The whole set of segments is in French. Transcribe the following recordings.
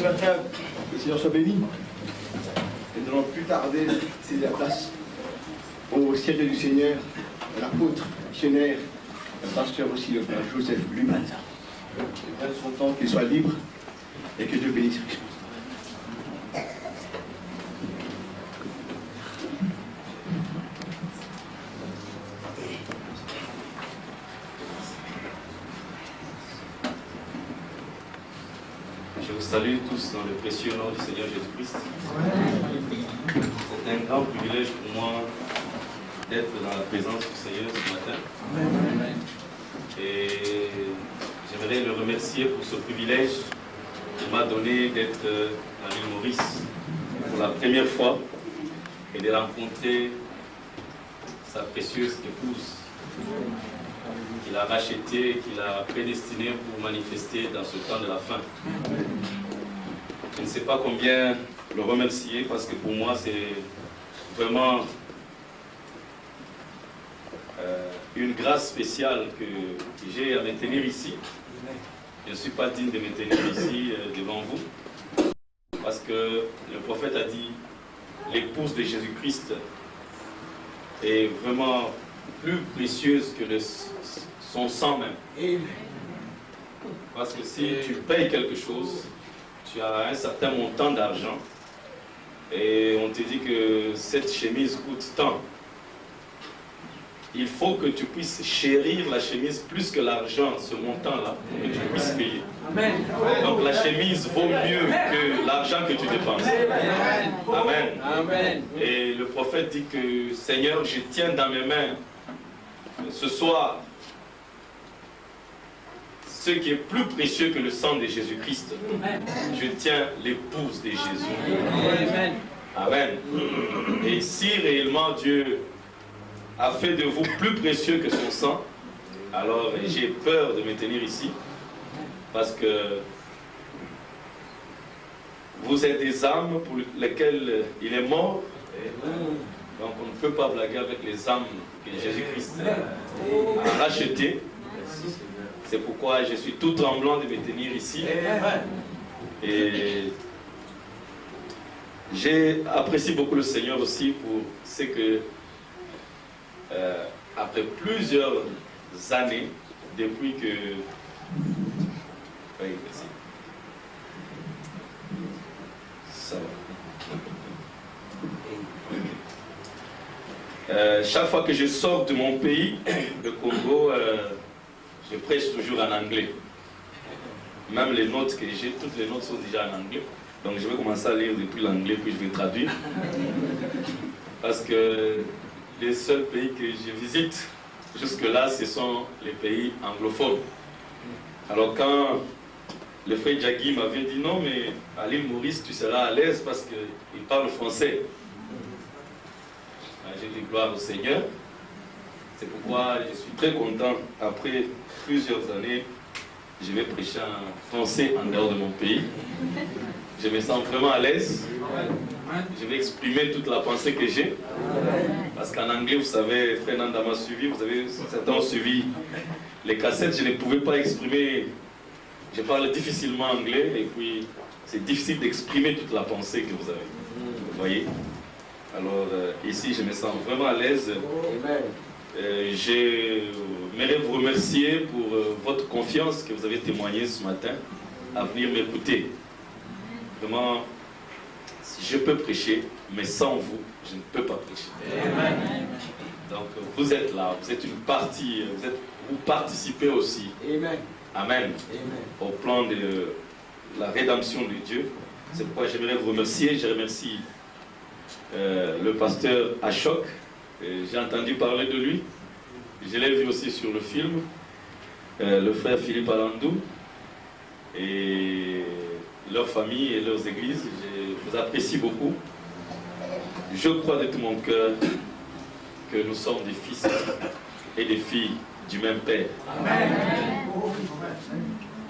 ce matin, que le Seigneur soit béni. Et nous n'allons plus tarder, céder la place au ciel du Seigneur, à l'apôtre, missionnaire, le pasteur aussi, le frère Joseph Luman. Il prenne son temps, qu'il soit libre et que Dieu bénisse richement. Je vous salue tous dans le précieux nom du Seigneur Jésus-Christ. C'est un grand privilège pour moi d'être dans la présence du Seigneur ce matin. Et j'aimerais le remercier pour ce privilège qu'il m'a donné d'être à l'île Maurice pour la première fois et de rencontrer sa précieuse épouse qu'il a rachetée, qu'il a prédestinée pour manifester dans ce temps de la fin. Je ne sais pas combien le remercier parce que pour moi c'est vraiment une grâce spéciale que j'ai à me tenir ici. Je ne suis pas digne de me tenir ici devant vous parce que le prophète a dit l'épouse de Jésus-Christ est vraiment plus précieuse que son sang même. Parce que si tu payes quelque chose, tu as un certain montant d'argent et on te dit que cette chemise coûte tant. Il faut que tu puisses chérir la chemise plus que l'argent, ce montant-là, que tu puisses payer. Amen. Donc la chemise vaut mieux que l'argent que tu dépenses. Amen. Amen. Et le prophète dit que Seigneur, je tiens dans mes mains ce soir ce qui est plus précieux que le sang de Jésus-Christ. Je tiens l'épouse de Jésus. Amen. Amen. Et si réellement Dieu a fait de vous plus précieux que son sang, alors j'ai peur de me tenir ici, parce que vous êtes des âmes pour lesquelles il est mort, et donc on ne peut pas blaguer avec les âmes que Jésus-Christ a rachetées. C'est pourquoi je suis tout tremblant de me tenir ici. Et j'ai apprécié beaucoup le Seigneur aussi pour ce que après plusieurs années, depuis que... Oui, merci. Ça va. Chaque fois que je sors de mon pays, le Congo, je prêche toujours en anglais. Même les notes que j'ai, toutes les notes sont déjà en anglais. Donc je vais commencer à lire depuis l'anglais, puis je vais traduire. Parce que les seuls pays que je visite jusque-là, ce sont les pays anglophones. Alors quand le frère Jagui m'avait dit non, mais à l'île Maurice, tu seras à l'aise parce qu'il parle français. J'ai dit gloire au Seigneur. C'est pourquoi je suis très content. Après plusieurs années, je vais prêcher en français en dehors de mon pays. Je me sens vraiment à l'aise. Je vais exprimer toute la pensée que j'ai. Parce qu'en anglais, vous savez, Fernanda m'a suivi, vous avez certains ont suivi les cassettes, je ne pouvais pas exprimer. Je parle difficilement anglais et puis c'est difficile d'exprimer toute la pensée que vous avez. Vous voyez? Alors ici, je me sens vraiment à l'aise. J'aimerais vous remercier pour votre confiance que vous avez témoignée ce matin à venir m'écouter. Vraiment, je peux prêcher, mais sans vous, je ne peux pas prêcher. Amen. Donc vous êtes là, vous êtes une partie, vous participez aussi. Amen. Amen. Au plan de la rédemption de Dieu. C'est pourquoi j'aimerais vous remercier. Je remercie le pasteur Ashok. J'ai entendu parler de lui. Je l'ai vu aussi sur le film. Le frère Philippe Alandou. Et leur famille et leurs églises. Je vous apprécie beaucoup. Je crois de tout mon cœur que nous sommes des fils et des filles du même Père. Amen.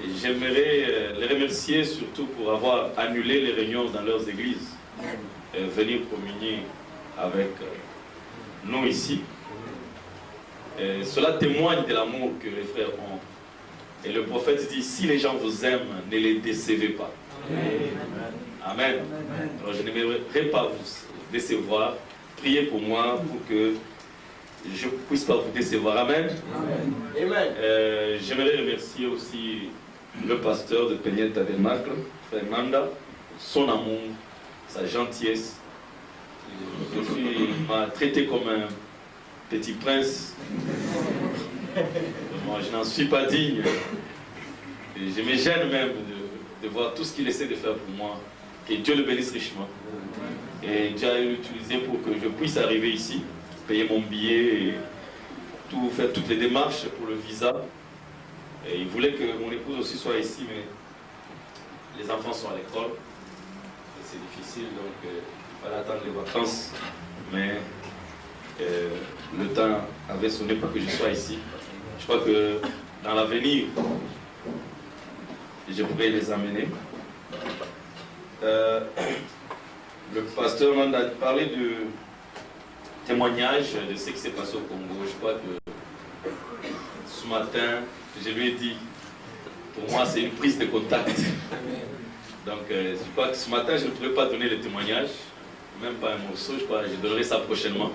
Et j'aimerais les remercier surtout pour avoir annulé les réunions dans leurs églises et venir communier avec nous ici. Et cela témoigne de l'amour que les frères ont. Et le prophète dit, si les gens vous aiment, ne les décevez pas. Amen. Alors je n'aimerais pas vous décevoir. Priez pour moi pour que je ne puisse pas vous décevoir. Amen. J'aimerais remercier aussi le pasteur de Peñel Tabernacle, Frère Manda, son amour, sa gentillesse. Il m'a traité comme un petit prince. Moi, je n'en suis pas digne. Et je me gêne même de voir tout ce qu'il essaie de faire pour moi. Que Dieu le bénisse richement. Et Dieu a l'utilisé pour que je puisse arriver ici, payer mon billet et faire toutes les démarches pour le visa. Et il voulait que mon épouse aussi soit ici, mais les enfants sont à l'école. C'est difficile, donc il fallait attendre les vacances. Mais le temps avait sonné pour que je sois ici. Je crois que dans l'avenir, je pourrais les amener. Le pasteur m'a parlé de témoignage de ce qui s'est passé au Congo. Je crois que ce matin, je lui ai dit, pour moi c'est une prise de contact. Donc je crois que ce matin je ne pourrais pas donner le témoignage, même pas un morceau, je crois que je donnerai ça prochainement.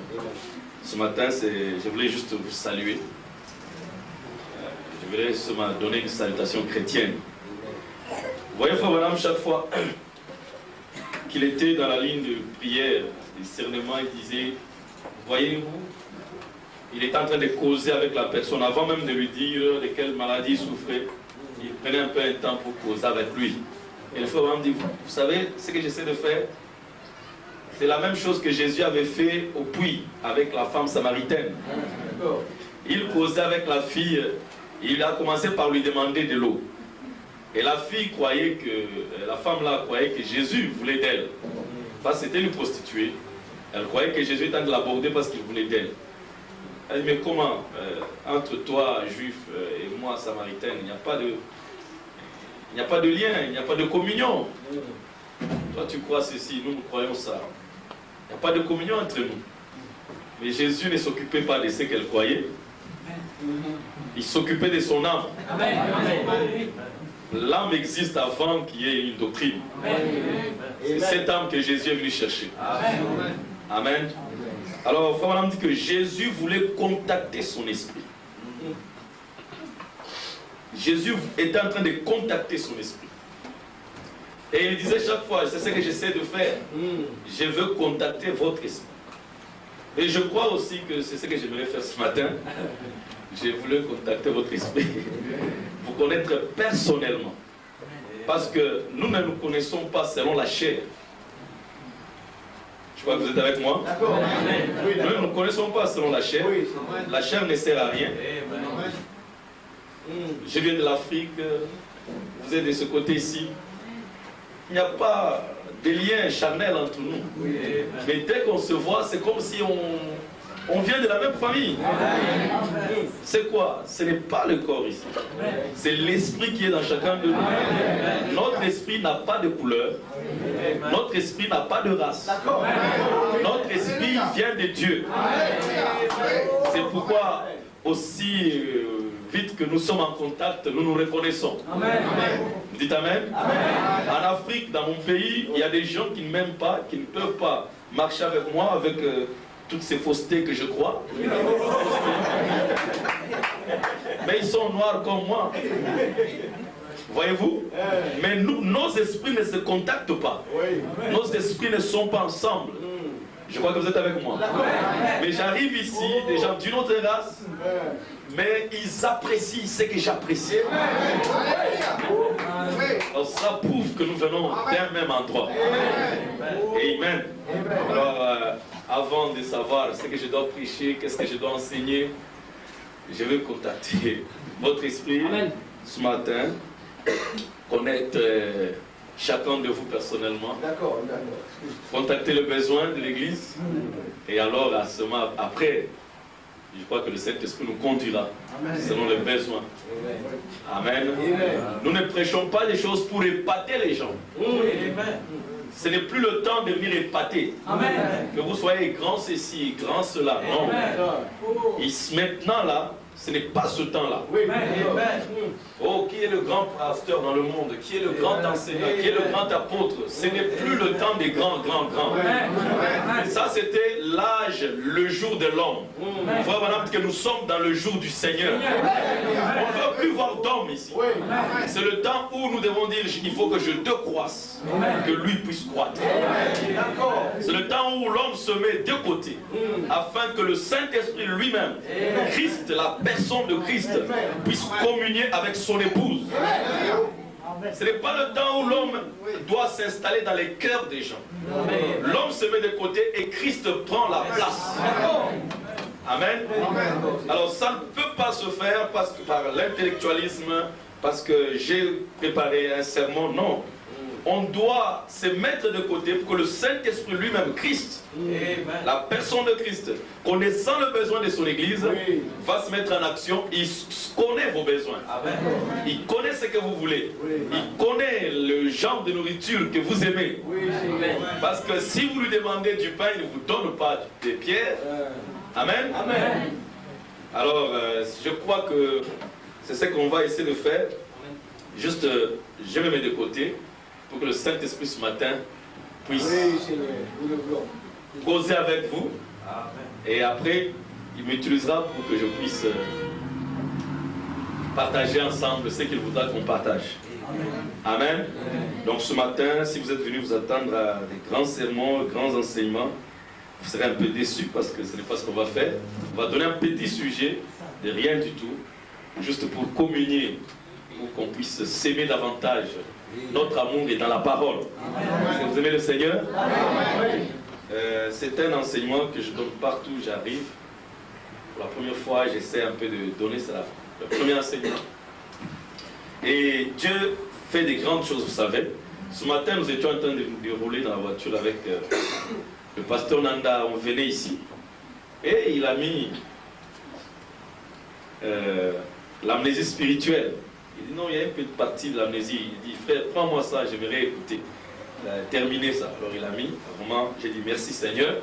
Ce matin, je voulais juste vous saluer. Je voulais seulement donner une salutation chrétienne. Vous voyez, frère Branham, chaque fois qu'il était dans la ligne de prière, de discernement, il disait, voyez-vous, il était en train de causer avec la personne, avant même de lui dire de quelle maladie il souffrait, il prenait un peu un temps pour causer avec lui. Et le frère Branham dit, vous savez, ce que j'essaie de faire, c'est la même chose que Jésus avait fait au puits avec la femme samaritaine. Il causait avec la fille, il a commencé par lui demander de l'eau. Et la fille croyait que, la femme là croyait que Jésus voulait d'elle. Parce que c'était une prostituée. Elle croyait que Jésus était en train de l'aborder parce qu'il voulait d'elle. Elle dit, mais comment, entre toi, juif, et moi, samaritaine, il n'y a pas de lien, il n'y a pas de communion. Toi, tu crois ceci, nous croyons ça. Il n'y a pas de communion entre nous. Mais Jésus ne s'occupait pas de ce qu'elle croyait. Il s'occupait de son âme. L'âme existe avant qu'il y ait une doctrine. C'est cette âme que Jésus est venu chercher. Amen. Alors, frère Branham dit que Jésus voulait contacter son esprit. Jésus était en train de contacter son esprit. Et il disait chaque fois, c'est ce que j'essaie de faire. Je veux contacter votre esprit. Et je crois aussi que c'est ce que j'aimerais faire ce matin. Je voulais contacter votre esprit. Vous connaître personnellement. Parce que nous ne nous connaissons pas selon la chair. Je crois que vous êtes avec moi. Nous ne nous connaissons pas selon la chair. La chair ne sert à rien. Je viens de l'Afrique. Vous êtes de ce côté-ci. Il n'y a pas de lien charnel entre nous. Mais dès qu'on se voit, c'est comme si on vient de la même famille. C'est quoi? Ce n'est pas le corps ici. C'est l'esprit qui est dans chacun de nous. Notre esprit n'a pas de couleur. Notre esprit n'a pas de race. Notre esprit vient de Dieu. C'est pourquoi aussi vite que nous sommes en contact, nous nous reconnaissons. Vous dites Amen? En Afrique, dans mon pays, il y a des gens qui ne m'aiment pas, qui ne peuvent pas marcher avec moi, avec toutes ces faussetés que je crois. Mais ils sont noirs comme moi. Voyez-vous? Mais nous, nos esprits ne se contactent pas. Nos esprits ne sont pas ensemble. Je crois que vous êtes avec moi. Mais j'arrive ici, des gens d'une autre race, mais ils apprécient ce que j'apprécie. Alors ça prouve que nous venons d'un même endroit. Amen. Alors, avant de savoir ce que je dois prêcher, qu'est-ce que je dois enseigner, je vais contacter votre esprit ce matin, connaître chacun de vous personnellement, contacter le besoin de l'Église, et alors à ce moment, après, je crois que le Saint-Esprit nous conduira selon les besoins. Amen. Nous ne prêchons pas des choses pour épater les gens. Ce n'est plus le temps de venir épater. Que vous soyez grand ceci, grand cela. Non. Maintenant là, Ce n'est pas ce temps-là. Oui. Oh, qui est le grand pasteur dans le monde? Qui est le grand enseignant? Qui est le grand apôtre? Ce n'est plus le temps des grands. Ça, c'était l'âge, le jour de l'homme. Frère madame, que nous sommes dans le jour du Seigneur. On ne veut plus voir d'homme ici. C'est le temps où nous devons dire, il faut que je te croisse, que lui puisse croître. C'est le temps où l'homme se met de côté, afin que le Saint-Esprit lui-même, Christ, la personne de Christ, puisse communier avec son épouse. Ce n'est pas le temps où l'homme doit s'installer dans les cœurs des gens. L'homme se met de côté et Christ prend la place. Amen. Alors ça ne peut pas se faire par l'intellectualisme, parce que j'ai préparé un sermon. Non. On doit se mettre de côté pour que le Saint-Esprit lui-même, Christ, la personne de Christ, connaissant le besoin de son Église, va se mettre en action. Il connaît vos besoins. Il connaît ce que vous voulez. Il connaît le genre de nourriture que vous aimez. Parce que si vous lui demandez du pain, il ne vous donne pas des pierres. Amen. Alors, je crois que c'est ce qu'on va essayer de faire. Juste, je me mets de côté pour que le Saint-Esprit ce matin puisse causer avec vous. Et après, il m'utilisera pour que je puisse partager ensemble ce qu'il voudra qu'on partage. Amen. Donc ce matin, si vous êtes venus vous attendre à des grands sermons, grands enseignements, vous serez un peu déçus parce que ce n'est pas ce qu'on va faire. On va donner un petit sujet de rien du tout, juste pour communier, pour qu'on puisse s'aimer davantage. Notre amour est dans la parole. Est-ce que vous aimez le Seigneur? C'est un enseignement que je donne partout où j'arrive. Pour la première fois, j'essaie un peu de donner ça, le premier enseignement. Et Dieu fait des grandes choses, vous savez. Ce matin, nous étions en train de nous dérouler dans la voiture avec le pasteur Nanda. On venait ici et il a mis l'amnésie spirituelle. Il dit non, il y a une petite partie de l'amnésie. Il dit frère, prends-moi ça, j'aimerais écouter, terminer ça. Alors il a mis, vraiment, j'ai dit merci Seigneur,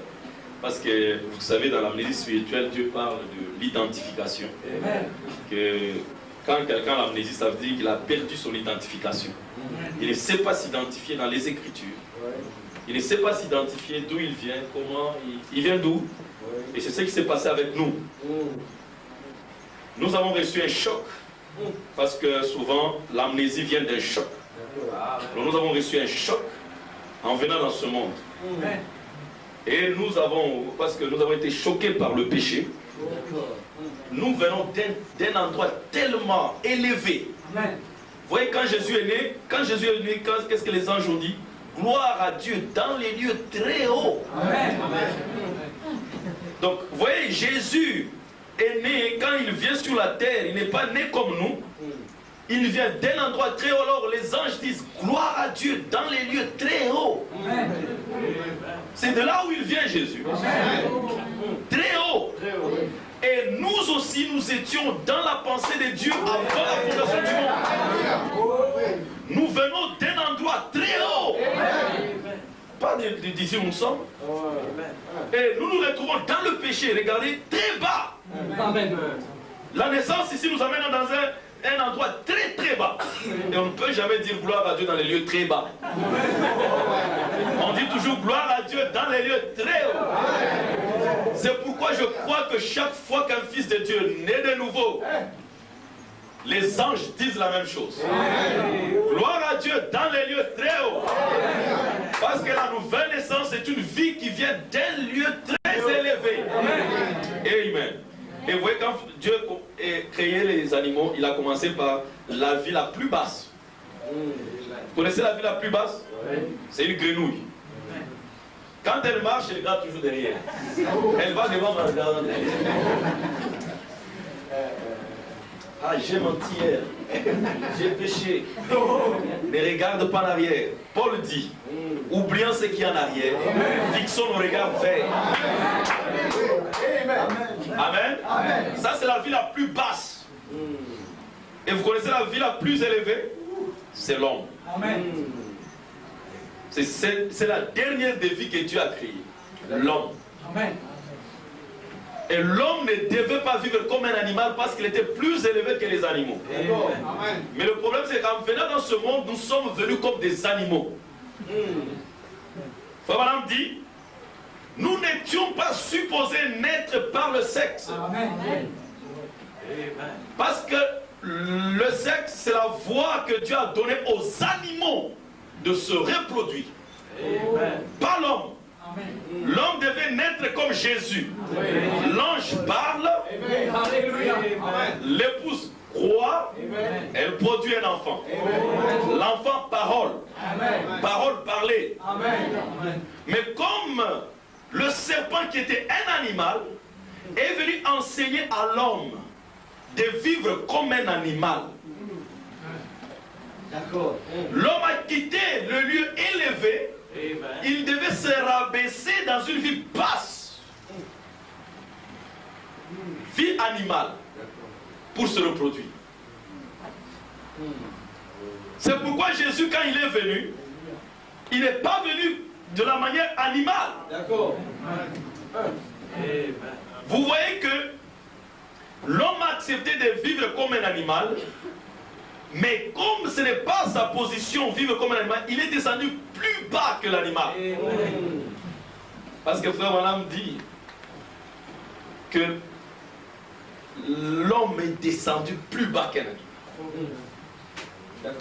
parce que vous savez, dans l'amnésie spirituelle, Dieu parle de l'identification. Que quand quelqu'un a l'amnésie, ça veut dire qu'il a perdu son identification. Il ne sait pas s'identifier dans les Écritures. Il ne sait pas s'identifier d'où il vient, comment, il vient d'où. Et c'est ce qui s'est passé avec nous. Nous avons reçu un choc. Parce que souvent, l'amnésie vient d'un choc. Alors nous avons reçu un choc en venant dans ce monde. Et nous avons, parce que nous avons été choqués par le péché, nous venons d'un endroit tellement élevé. Vous voyez, quand Jésus est né, qu'est-ce que les anges ont dit? Gloire à Dieu dans les lieux très hauts. Donc, vous voyez, Jésus est né, quand il vient sur la terre, il n'est pas né comme nous. Il vient d'un endroit très haut. Alors les anges disent gloire à Dieu dans les lieux très hauts. C'est de là où il vient Jésus. Très haut. Et nous aussi, nous étions dans la pensée de Dieu avant la fondation du monde. Nous venons d'un endroit très haut. Pas d'ici où nous sommes. Et nous nous retrouvons dans le péché, regardez, très bas. La naissance ici nous amène dans un endroit très très bas. Et on ne peut jamais dire gloire à Dieu dans les lieux très bas. On dit toujours gloire à Dieu dans les lieux très hauts. C'est pourquoi je crois que chaque fois qu'un fils de Dieu naît de nouveau, les anges disent la même chose. Gloire à Dieu dans les lieux très hauts. Parce que la nouvelle naissance est une vie qui vient d'un lieu très élevé. Amen. Et vous voyez, quand Dieu a créé les animaux, il a commencé par la vie la plus basse. Vous connaissez la vie la plus basse? C'est une grenouille. Quand elle marche, elle regarde toujours derrière. Elle va devant en regardant derrière. Ah, j'ai menti hier. J'ai péché. Ne regarde pas en arrière. Paul dit, oublions ce qui est en arrière, fixons nos regards vers. Amen. Amen. Ça, c'est la vie la plus basse. Et vous connaissez la vie la plus élevée? C'est l'homme. C'est la dernière des vies que Dieu a créées. L'homme. Et l'homme ne devait pas vivre comme un animal parce qu'il était plus élevé que les animaux. Amen. Mais le problème, c'est qu'en venant dans ce monde, nous sommes venus comme des animaux. Frère Branham dit, nous n'étions pas supposés naître par le sexe. Amen. Parce que le sexe, c'est la voie que Dieu a donnée aux animaux de se reproduire. Pas l'homme. L'homme devait naître comme Jésus. L'ange parle, l'épouse croit, elle produit un enfant. L'enfant parole. Parole parlée. Mais comme le serpent qui était un animal est venu enseigner à l'homme de vivre comme un animal. D'accord. L'homme a quitté le lieu élevé. Il devait se rabaisser dans une vie basse. Vie animale. Pour se reproduire. C'est pourquoi Jésus, quand il est venu, il n'est pas venu de la manière animale. D'accord. Vous voyez que l'homme a accepté de vivre comme un animal, mais comme ce n'est pas sa position, vivre comme un animal, il est descendu plus bas que l'animal. Parce que frère Branham dit que l'homme est descendu plus bas qu'un animal.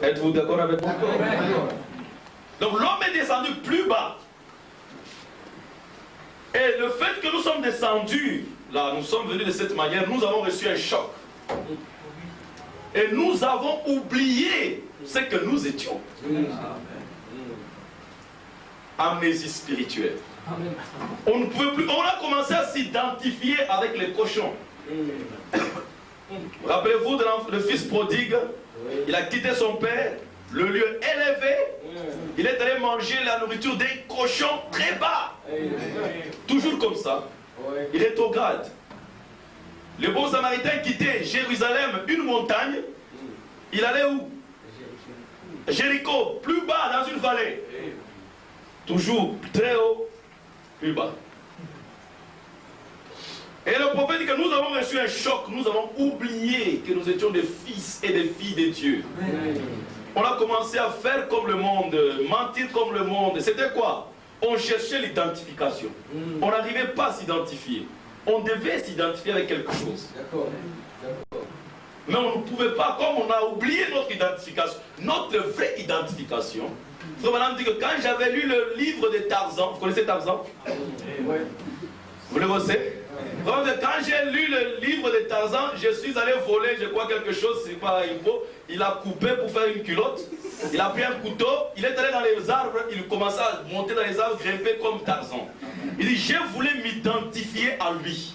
Êtes-vous d'accord avec moi? Donc l'homme est descendu plus bas. Et le fait que nous sommes descendus, là, nous sommes venus de cette manière, nous avons reçu un choc. Et nous avons oublié ce que nous étions. Amnésie spirituelle. On ne pouvait plus, on a commencé à s'identifier avec les cochons. Rappelez-vous de le fils prodigue, il a quitté son père, le lieu élevé, il est allé manger la nourriture des cochons très bas. Toujours comme ça. Il rétrograde. Le bon samaritain quittait Jérusalem, une montagne. Il allait où? Jéricho, plus bas dans une vallée. Toujours très haut, plus bas. Et le prophète dit que nous avons reçu un choc, nous avons oublié que nous étions des fils et des filles de Dieu. On a commencé à faire comme le monde, mentir comme le monde. C'était quoi? On cherchait l'identification. On n'arrivait pas à s'identifier. On devait s'identifier avec quelque chose. D'accord. Mais on ne pouvait pas, comme on a oublié notre identification, notre vraie identification. Frère Branham dit que quand j'avais lu le livre de Tarzan, vous connaissez Tarzan? Vous le connaissez? Quand j'ai lu le livre de Tarzan, je suis allé voler, je crois, quelque chose, c'est pas info. Il a coupé pour faire une culotte. Il a pris un couteau, il est allé dans les arbres, il commençait à monter dans les arbres, grimper comme Tarzan. Il dit, je voulais m'identifier à lui.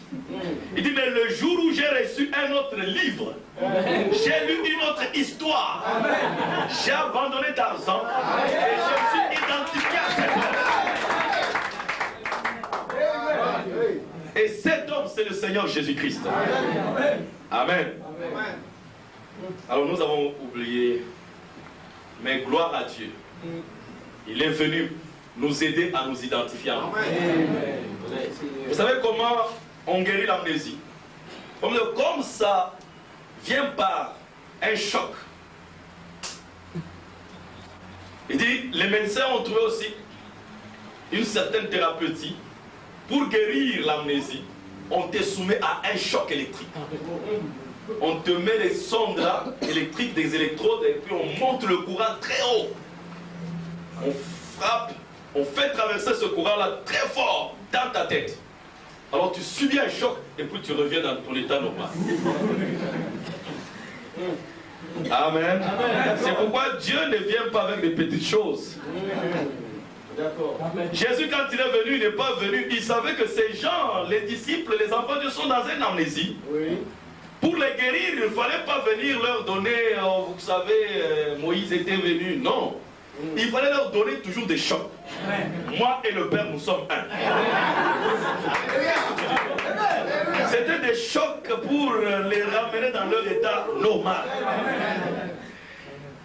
Il dit, mais le jour où j'ai reçu un autre livre, j'ai lu une autre histoire. J'ai abandonné Tarzan et je me suis identifié à cet homme. Et cet homme, c'est le Seigneur Jésus-Christ. Amen. Alors nous avons oublié, mais gloire à Dieu. Il est venu nous aider à nous identifier. Vous savez comment on guérit l'amnésie? Comme ça vient par un choc. Il dit, les médecins ont trouvé aussi une certaine thérapeutique. Pour guérir l'amnésie, on te soumet à un choc électrique. On te met les sondes là, électriques, des électrodes, et puis on monte le courant très haut. On frappe, on fait traverser ce courant-là très fort dans ta tête. Alors tu subis un choc, et puis tu reviens dans ton état normal. Amen. C'est pourquoi Dieu ne vient pas avec des petites choses. Jésus, quand il est venu, il n'est pas venu. Il savait que ces gens, les disciples, les enfants de Dieu sont dans une amnésie. Pour les guérir, il ne fallait pas venir leur donner, vous savez, Moïse était venu. Non. Il fallait leur donner toujours des chocs. Moi et le Père, nous sommes un. C'était des chocs pour les ramener dans leur état normal.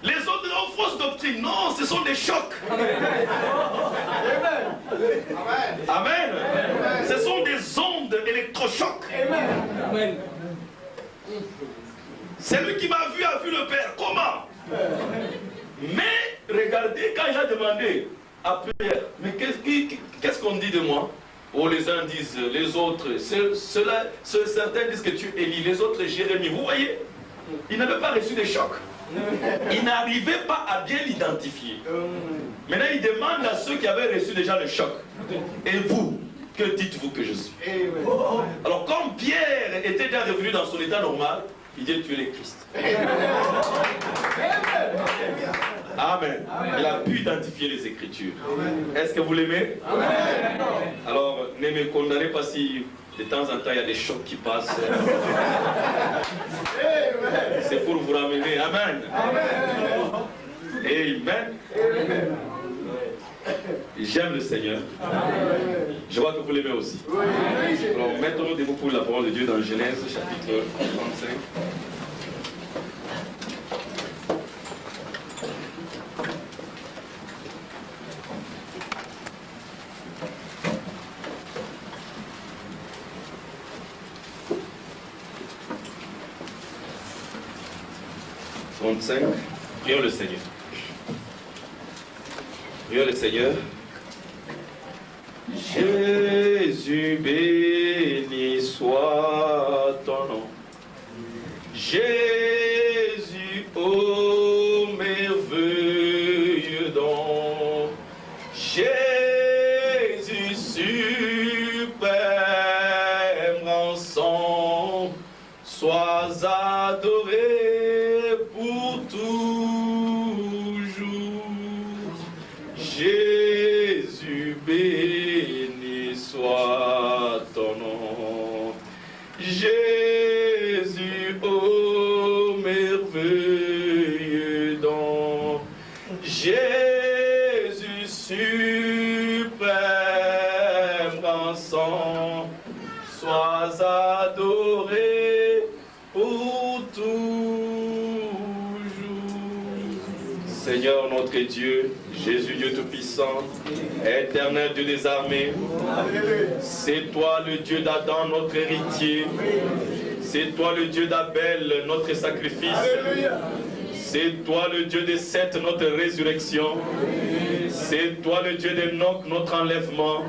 Les autres ont fausse doctrine. Non, ce sont des chocs. Amen. Ce sont des ondes électromagnétiques être au choc. Amen. Celui qui m'a vu a vu le Père. Comment? Mais regardez, quand il a demandé à Pierre, mais qu'est-ce qu'on dit de moi? Oh, les uns disent, les autres, certains disent que tu es Élie, les autres Jérémie. Vous voyez, il n'avait pas reçu de choc. Il n'arrivait pas à bien l'identifier. Maintenant, il demande à ceux qui avaient reçu déjà le choc. Et vous, que dites-vous que je suis? Alors, comme Pierre était déjà revenu dans son état normal, il dit, tu es le Christ. Amen. Il a pu identifier les Écritures. Est-ce que vous l'aimez? Alors, ne me condamnez pas si de temps en temps il y a des chocs qui passent. C'est pour vous ramener. Amen. Amen. J'aime le Seigneur. Je vois que vous l'aimez aussi. Alors, mettons-nous debout pour la parole de Dieu dans Genèse chapitre 35. Prions le Seigneur. Prions le Seigneur. Jésus, béni soit ton nom. Jésus, ô merveilleux don. Jésus, suprême rançon. Sois adoré pour toujours. Jésus, béni soit ton nom. Jésus, ô merveilleux don. Jésus, suprême rançon. Sois adoré pour toujours. Seigneur notre Dieu, Jésus Dieu Tout-Puissant, éternel Dieu des armées, c'est toi le Dieu d'Adam, notre héritier. C'est toi le Dieu d'Abel, notre sacrifice. C'est toi le Dieu de Seth, notre résurrection. C'est toi le Dieu d'Enoch, notre enlèvement.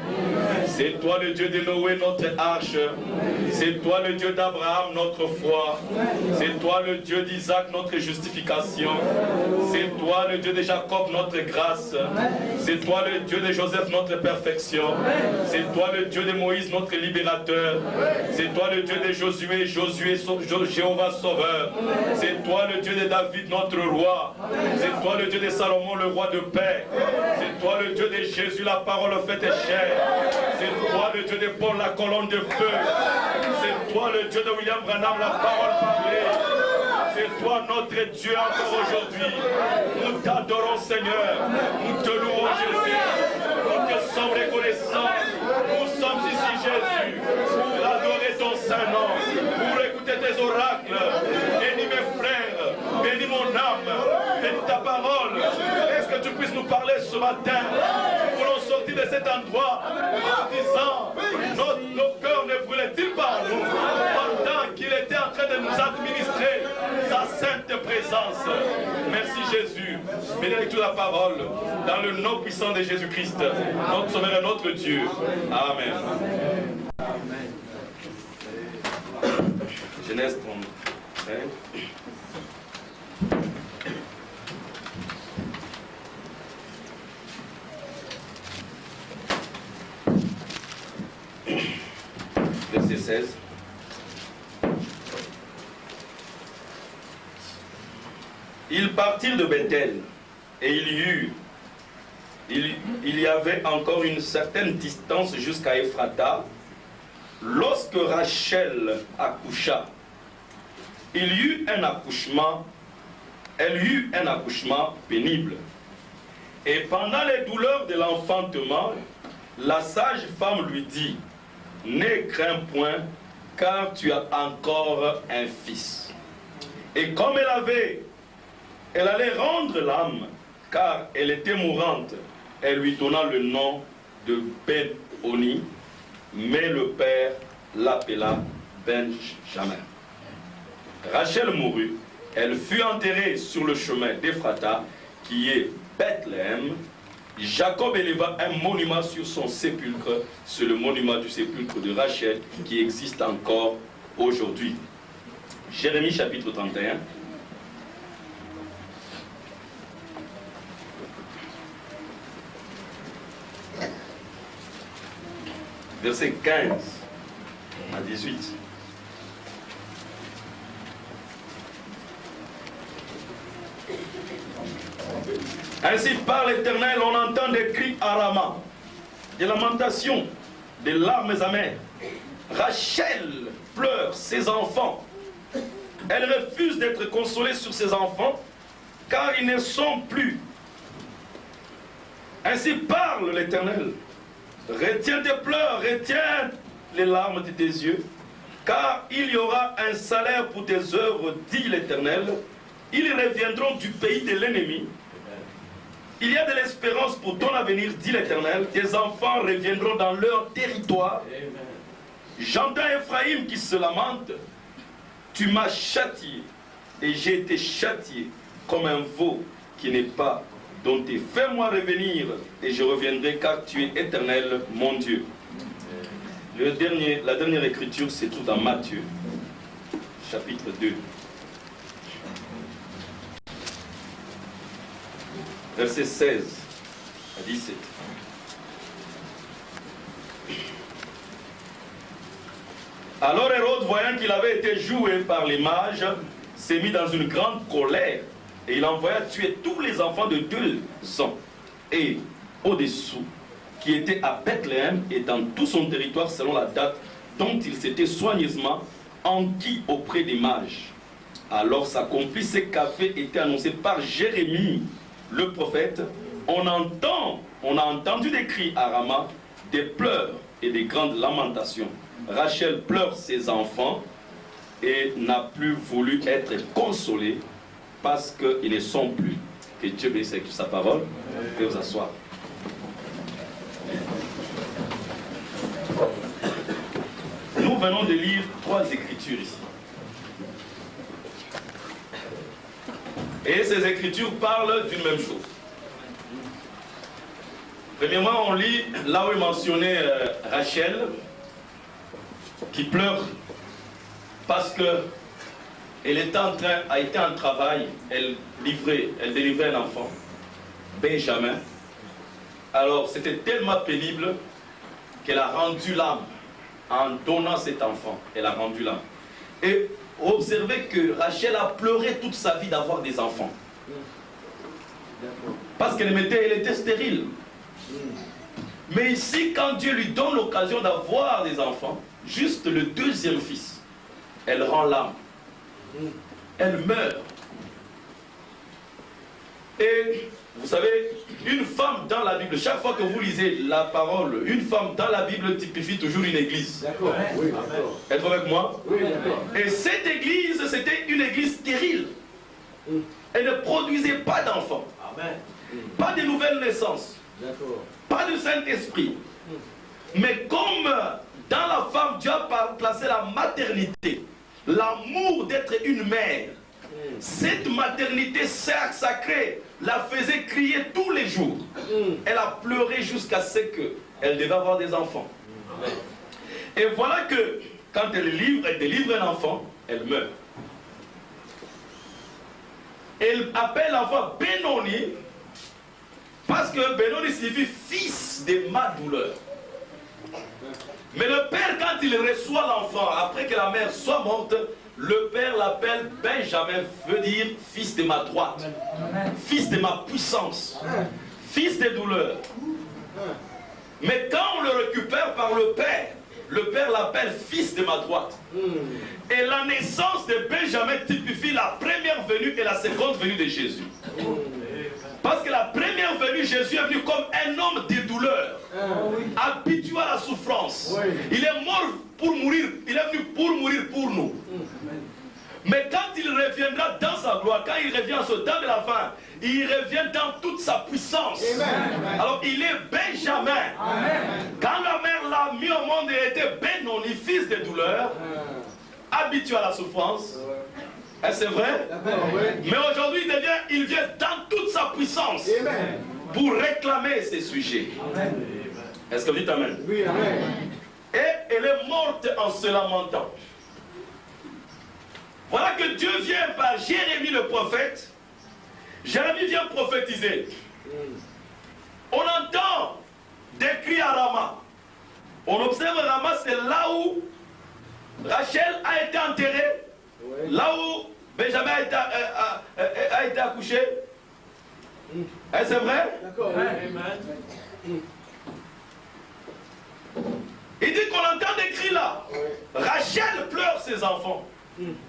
C'est toi le Dieu de Noé, notre arche. C'est toi le Dieu d'Abraham, notre foi. C'est toi le Dieu d'Isaac, notre justification. C'est toi le Dieu de Jacob, notre grâce. C'est toi le Dieu de Joseph, notre perfection. C'est toi le Dieu de Moïse, notre libérateur. C'est toi le Dieu de Josué, Jéhovah sauveur. C'est toi le Dieu de David, notre roi. C'est toi le Dieu de Salomon, le roi de paix. C'est toi le Dieu de Jésus, la parole faite chair. C'est toi le Dieu de Paul, la colonne de feu. C'est toi le Dieu de William Branham, la parole parlée. C'est toi notre Dieu encore aujourd'hui. Nous t'adorons Seigneur. Nous te louons Jésus. Nous te sommes reconnaissants. Nous sommes ici Jésus pour adorer ton saint nom, pour écouter tes oracles. Bénis mes frères, bénis mon âme, bénis ta parole. Est-ce que tu puisses nous parler ce matin? Nous voulons sortir de cet endroit en disant, nos cœurs ne brûlaient-ils pas en nous pendant qu'il était en train de nous administrer sa sainte présence? Merci Jésus. Bénis la parole dans le nom puissant de Jésus-Christ, notre Sauveur et notre Dieu. Amen. Genèse 35. Verset 16. Ils partirent de Bethel, et il y avait encore une certaine distance jusqu'à Ephrata. Lorsque Rachel accoucha, elle eut un accouchement pénible. Et pendant les douleurs de l'enfantement, la sage-femme lui dit, « Ne crains point, car tu as encore un fils. » Et comme elle allait rendre l'âme, car elle était mourante, elle lui donna le nom de Ben-Oni, mais le père l'appela Benjamin. Rachel mourut, elle fut enterrée sur le chemin d'Ephrata, qui est Bethléem. Jacob éleva un monument sur son sépulcre, c'est le monument du sépulcre de Rachel qui existe encore aujourd'hui. Jérémie chapitre 31. Verset 15 à 18. Ainsi par l'Éternel, on entend des cris à Rama, des lamentations, des larmes amères. Rachel pleure ses enfants. Elle refuse d'être consolée sur ses enfants, car ils ne sont plus. Ainsi parle l'Éternel. Retiens tes pleurs, retiens les larmes de tes yeux, car il y aura un salaire pour tes œuvres, dit l'Éternel. Ils reviendront du pays de l'ennemi. Il y a de l'espérance pour ton avenir, dit l'Éternel. Tes enfants reviendront dans leur territoire. J'entends Ephraïm qui se lamente. Tu m'as châtié, et j'ai été châtié comme un veau qui n'est pas dompté. Fais-moi revenir, et je reviendrai, car tu es éternel, mon Dieu. La dernière écriture, c'est tout dans Matthieu, chapitre 2. Versets 16 à 17. Alors Hérode, voyant qu'il avait été joué par les mages, s'est mis dans une grande colère, et il envoya tuer tous les enfants de 2 ans et au-dessous, qui étaient à Bethléem et dans tout son territoire selon la date dont il s'était soigneusement enquis auprès des mages. Alors s'accomplit ce qu'avait été annoncé par Jérémie, le prophète. On a entendu des cris à Rama, des pleurs et des grandes lamentations. Rachel pleure ses enfants et n'a plus voulu être consolée parce qu'ils ne sont plus. Que Dieu bénisse avec sa parole. Vous pouvez vous asseoir. Nous venons de lire 3 écritures ici. Et ces écritures parlent d'une même chose. Premièrement, on lit là où est mentionné Rachel, qui pleure parce que elle a été en travail, elle délivrait un enfant, Benjamin. Alors c'était tellement pénible qu'elle a rendu l'âme en donnant cet enfant. Elle a rendu l'âme. Et observez que Rachel a pleuré toute sa vie d'avoir des enfants. Parce qu'elle était stérile. Mais ici, quand Dieu lui donne l'occasion d'avoir des enfants, juste le 2e fils, elle rend l'âme. Elle meurt. Et vous savez, une femme dans la Bible, chaque fois que vous lisez la parole, une femme dans la Bible typifie toujours une église. D'accord. Oui, d'accord. Êtes-vous avec moi? Oui, d'accord. Et cette église, c'était une église stérile. Elle ne produisait pas d'enfants. Amen. Pas de nouvelles naissances. D'accord. Pas de Saint-Esprit. Mais comme dans la femme, Dieu a placé la maternité, l'amour d'être une mère, cette maternité sacrée la faisait crier tous les jours. Elle a pleuré jusqu'à ce qu'elle devait avoir des enfants. Et voilà que quand elle délivre un enfant, elle meurt. Elle appelle l'enfant Benoni, parce que Benoni signifie fils de ma douleur. Mais le père, quand il reçoit l'enfant, après que la mère soit morte, le père l'appelle Benjamin, veut dire fils de ma droite, fils de ma puissance, fils des douleurs. Mais quand on le récupère par le père l'appelle fils de ma droite. Et la naissance de Benjamin typifie la première venue et la seconde venue de Jésus. Parce que la première venue, Jésus est venu comme un homme de douleur, habitué à la souffrance. Il est mort pour mourir, il est venu pour mourir pour nous. Mais quand il reviendra dans sa gloire, quand il revient au temps de la fin, il revient dans toute sa puissance. Alors il est Benjamin. Quand la mère l'a mis au monde et était Benoni, fils de douleur, habitué à la souffrance. Est-ce c'est vrai? Mais aujourd'hui, il vient dans toute sa puissance pour réclamer ses sujets. Est-ce que vous dites Amen? Oui, Amen. Et elle est morte en se lamentant. Voilà que Dieu vient par Jérémie le prophète. Jérémie vient prophétiser. On entend des cris à Rama. On observe Rama, c'est là où Rachel a été enterrée, là où Benjamin a été accouché. Est-ce c'est vrai? D'accord. Il dit qu'on entend des cris là. Rachel pleure ses enfants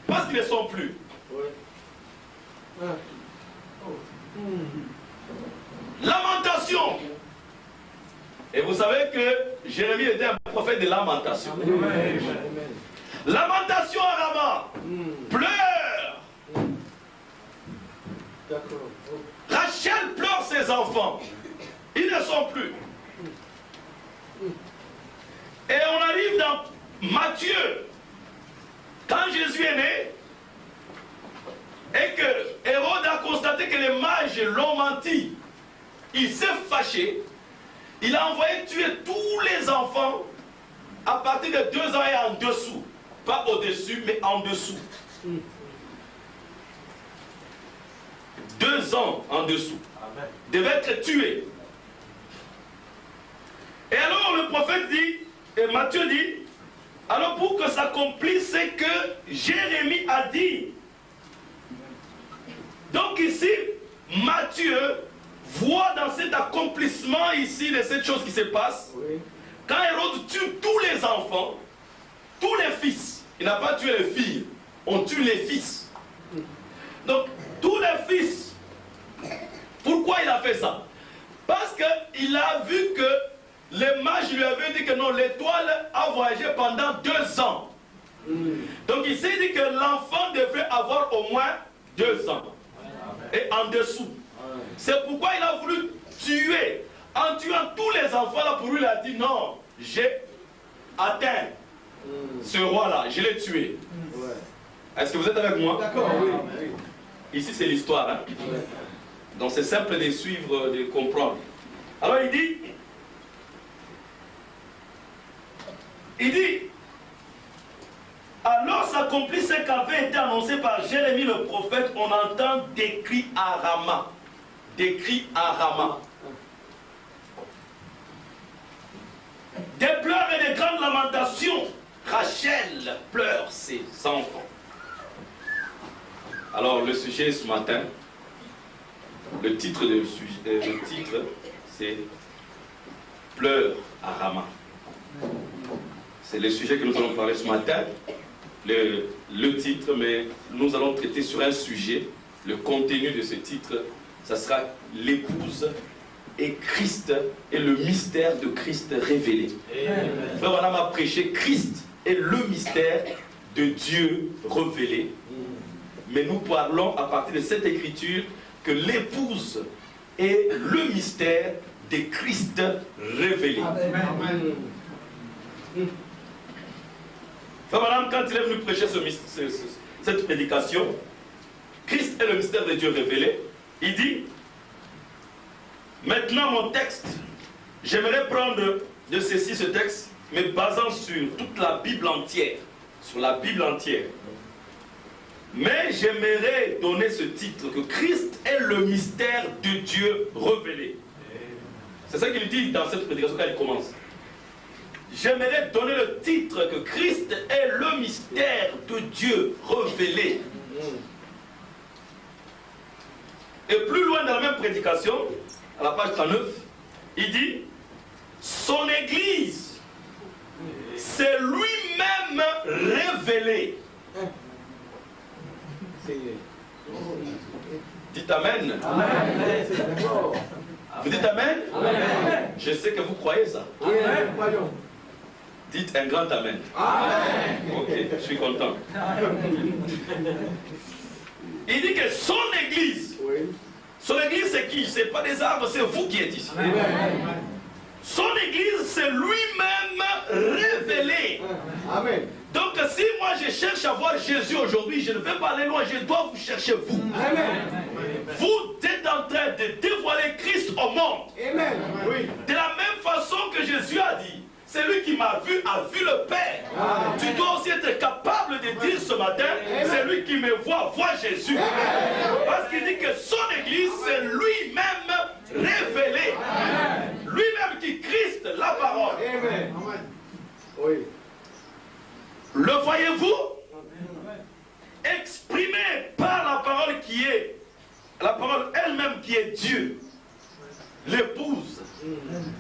parce qu'ils ne sont plus. Lamentation. Et vous savez que Jérémie était un prophète de lamentation. Lamentation à Rama. Pleure. Rachel pleure ses enfants. Ils ne sont plus. Et on arrive dans Matthieu. Quand Jésus est né, et que Hérode a constaté que les mages l'ont menti, il s'est fâché. Il a envoyé tuer tous les enfants à partir de 2 ans et en dessous. Pas au-dessus, mais en dessous. 2 ans en dessous. Devaient être tués. Et alors le prophète dit, et Matthieu dit, alors pour que s'accomplisse ce que Jérémie a dit. Donc ici, Matthieu voit dans cet accomplissement ici de cette chose qui se passe, quand Hérode tue tous les enfants, tous les fils, il n'a pas tué les filles, on tue les fils. Donc tous les fils, pourquoi il a fait ça? Parce qu'il a vu que les mages lui avaient dit que non, l'étoile a voyagé pendant 2 ans. Donc il s'est dit que l'enfant devait avoir au moins 2 ans. Et en dessous. C'est pourquoi il a voulu tuer. En tuant tous les enfants là, pour lui, il a dit non, j'ai atteint ce roi-là, je l'ai tué. Est-ce que vous êtes avec moi? D'accord, oui. Ici c'est l'histoire. Hein? Donc c'est simple de suivre, de comprendre. Alors il dit, alors s'accomplit ce qu'avait été annoncé par Jérémie le prophète, on entend des cris à Rama. Des cris à Rama. Des pleurs et des grandes lamentations. Rachel pleure ses enfants. Alors le sujet ce matin, le titre c'est Pleurs à Rama. C'est le sujet que nous allons parler ce matin. Le titre, mais nous allons traiter sur un sujet. Le contenu de ce titre, ça sera l'épouse et Christ et le mystère de Christ révélé. Frère Branham a prêché Christ est le mystère de Dieu révélé. Mais nous parlons à partir de cette écriture que l'épouse est le mystère de Christ révélé. Amen. Frère Branham, quand il est venu prêcher cette prédication, Christ est le mystère de Dieu révélé, il dit, maintenant mon texte, j'aimerais prendre de ceci ce texte, mais basant sur toute la Bible entière, sur la Bible entière. Mais j'aimerais donner ce titre, que Christ est le mystère de Dieu révélé. C'est ça qu'il dit dans cette prédication quand il commence. J'aimerais donner le titre que Christ est le mystère de Dieu révélé. Et plus loin dans la même prédication, à la page 39, il dit, son Église, c'est lui-même révélé. Dites Amen. Amen. Vous dites Amen? Amen. Je sais que vous croyez ça. Amen. Dites un grand Amen. Amen. Ok, je suis content. Il dit que son Église, son Église c'est qui? C'est pas des arbres, c'est vous qui êtes ici. Amen. Son Église, c'est lui-même révélé. Amen. Donc si moi je cherche à voir Jésus aujourd'hui, je ne vais pas aller loin, je dois vous chercher vous. Amen. Vous êtes en train de dévoiler Christ au monde. Amen. Oui. De la même façon que Jésus a dit, celui qui m'a vu a vu le Père. Amen. Tu dois aussi être capable de dire ce matin, celui qui me voit, voit Jésus. Amen. Parce qu'il dit que son Église, c'est lui-même révélé. Amen. Lui-même qui Christ, la parole. Amen. Oui. Le voyez-vous? Exprimé par la parole qui est, la parole elle-même qui est Dieu. L'épouse,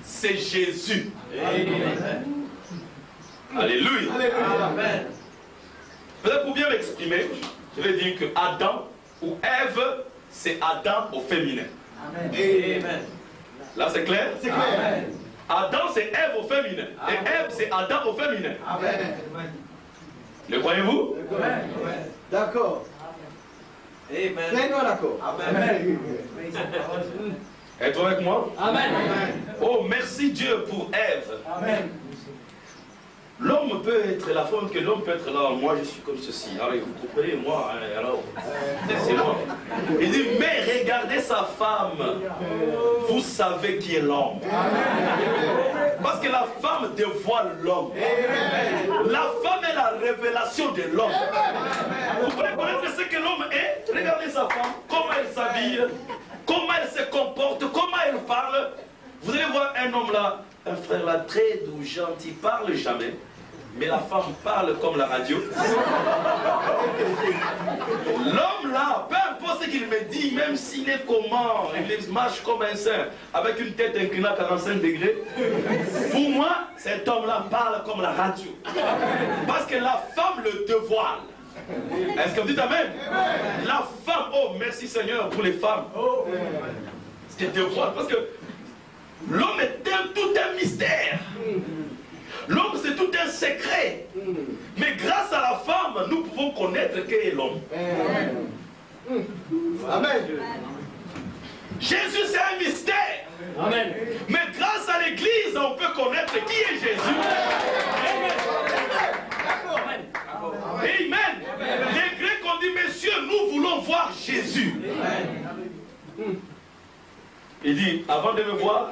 c'est Jésus. Amen. Alléluia. Amen. Peut-être pour bien m'exprimer, je vais dire que Adam ou Ève, c'est Adam au féminin. Amen. Là c'est clair? C'est clair. Adam c'est Ève au féminin. Et Ève c'est Adam au féminin. Amen. Le croyez-vous? D'accord. Amen. Pleinement d'accord. Amen. Êtes-vous avec moi? Amen. Oh, merci Dieu pour Ève. Amen. L'homme peut être la femme que l'homme peut être là. Moi, je suis comme ceci. Alors, vous comprenez, moi, alors, c'est moi. Il dit, mais regardez sa femme. Vous savez qui est l'homme. Parce que la femme dévoile l'homme. La femme est la révélation de l'homme. Vous pouvez connaître ce que l'homme est. Regardez sa femme, comment elle s'habille, comment elle se comporte, comment elle parle. Vous allez voir un homme là, un frère là, très doux, gentil, parle jamais. Mais la femme parle comme la radio. L'homme là, peu importe ce qu'il me dit, même s'il est comment, il marche comme un saint, avec une tête inclinée à 45 degrés, pour moi, cet homme-là parle comme la radio. Parce que la femme le dévoile. Est-ce que vous dites amen? La femme, oh merci Seigneur pour les femmes. C'est dévoile. Parce que l'homme est tout un mystère. L'homme, c'est tout un secret. Mais grâce à la femme, nous pouvons connaître qui est l'homme. Amen. Jésus, c'est un mystère. Amen. Mais grâce à l'Église, on peut connaître qui est Jésus. Amen. Les Grecs ont dit, messieurs, nous voulons voir Jésus. Il dit, avant de me voir,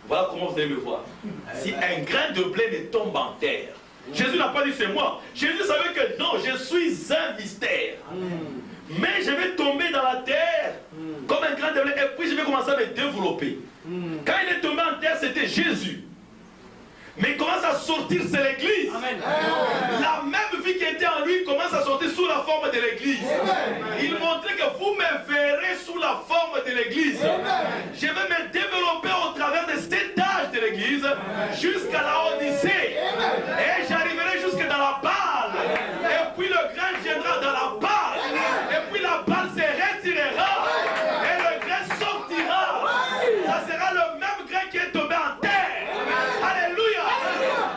voilà comment vous allez me voir. Si un grain de blé ne tombe en terre. Jésus n'a pas dit c'est moi. Jésus savait que non, je suis un mystère. Mais je vais tomber dans la terre comme un grain de blé et puis je vais commencer à me développer. Quand il est tombé en terre, c'était Jésus. Mais il commence à sortir, c'est l'Église. La même vie qui était en lui commence à sortir sous la forme de l'Église. Il montrait que vous me verrez sous la forme de l'Église. Je vais me développer au travers de cet âge de l'Église jusqu'à la Odyssée. Et j'arriverai jusque dans la balle. Et puis le grain viendra dans la balle. Et puis la balle se retirera. Et le grain sortira. Ça sera le même grain qui est tombé en terre. Alléluia.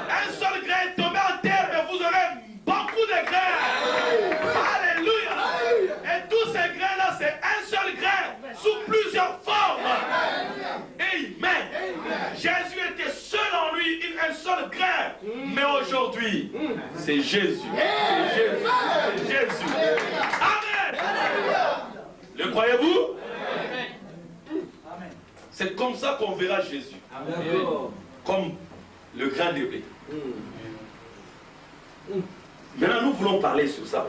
Un seul grain est tombé en terre, mais vous aurez beaucoup de grains. Alléluia. Et tous ces grains-là, c'est un seul grain sous plusieurs formes. Amen. Jésus était seul en lui, un seul grain. Mais aujourd'hui, c'est Jésus. C'est Jésus. C'est Jésus. Amen. Le croyez-vous? C'est comme ça qu'on verra Jésus. Comme le grain de blé. Maintenant, nous voulons parler sur ça.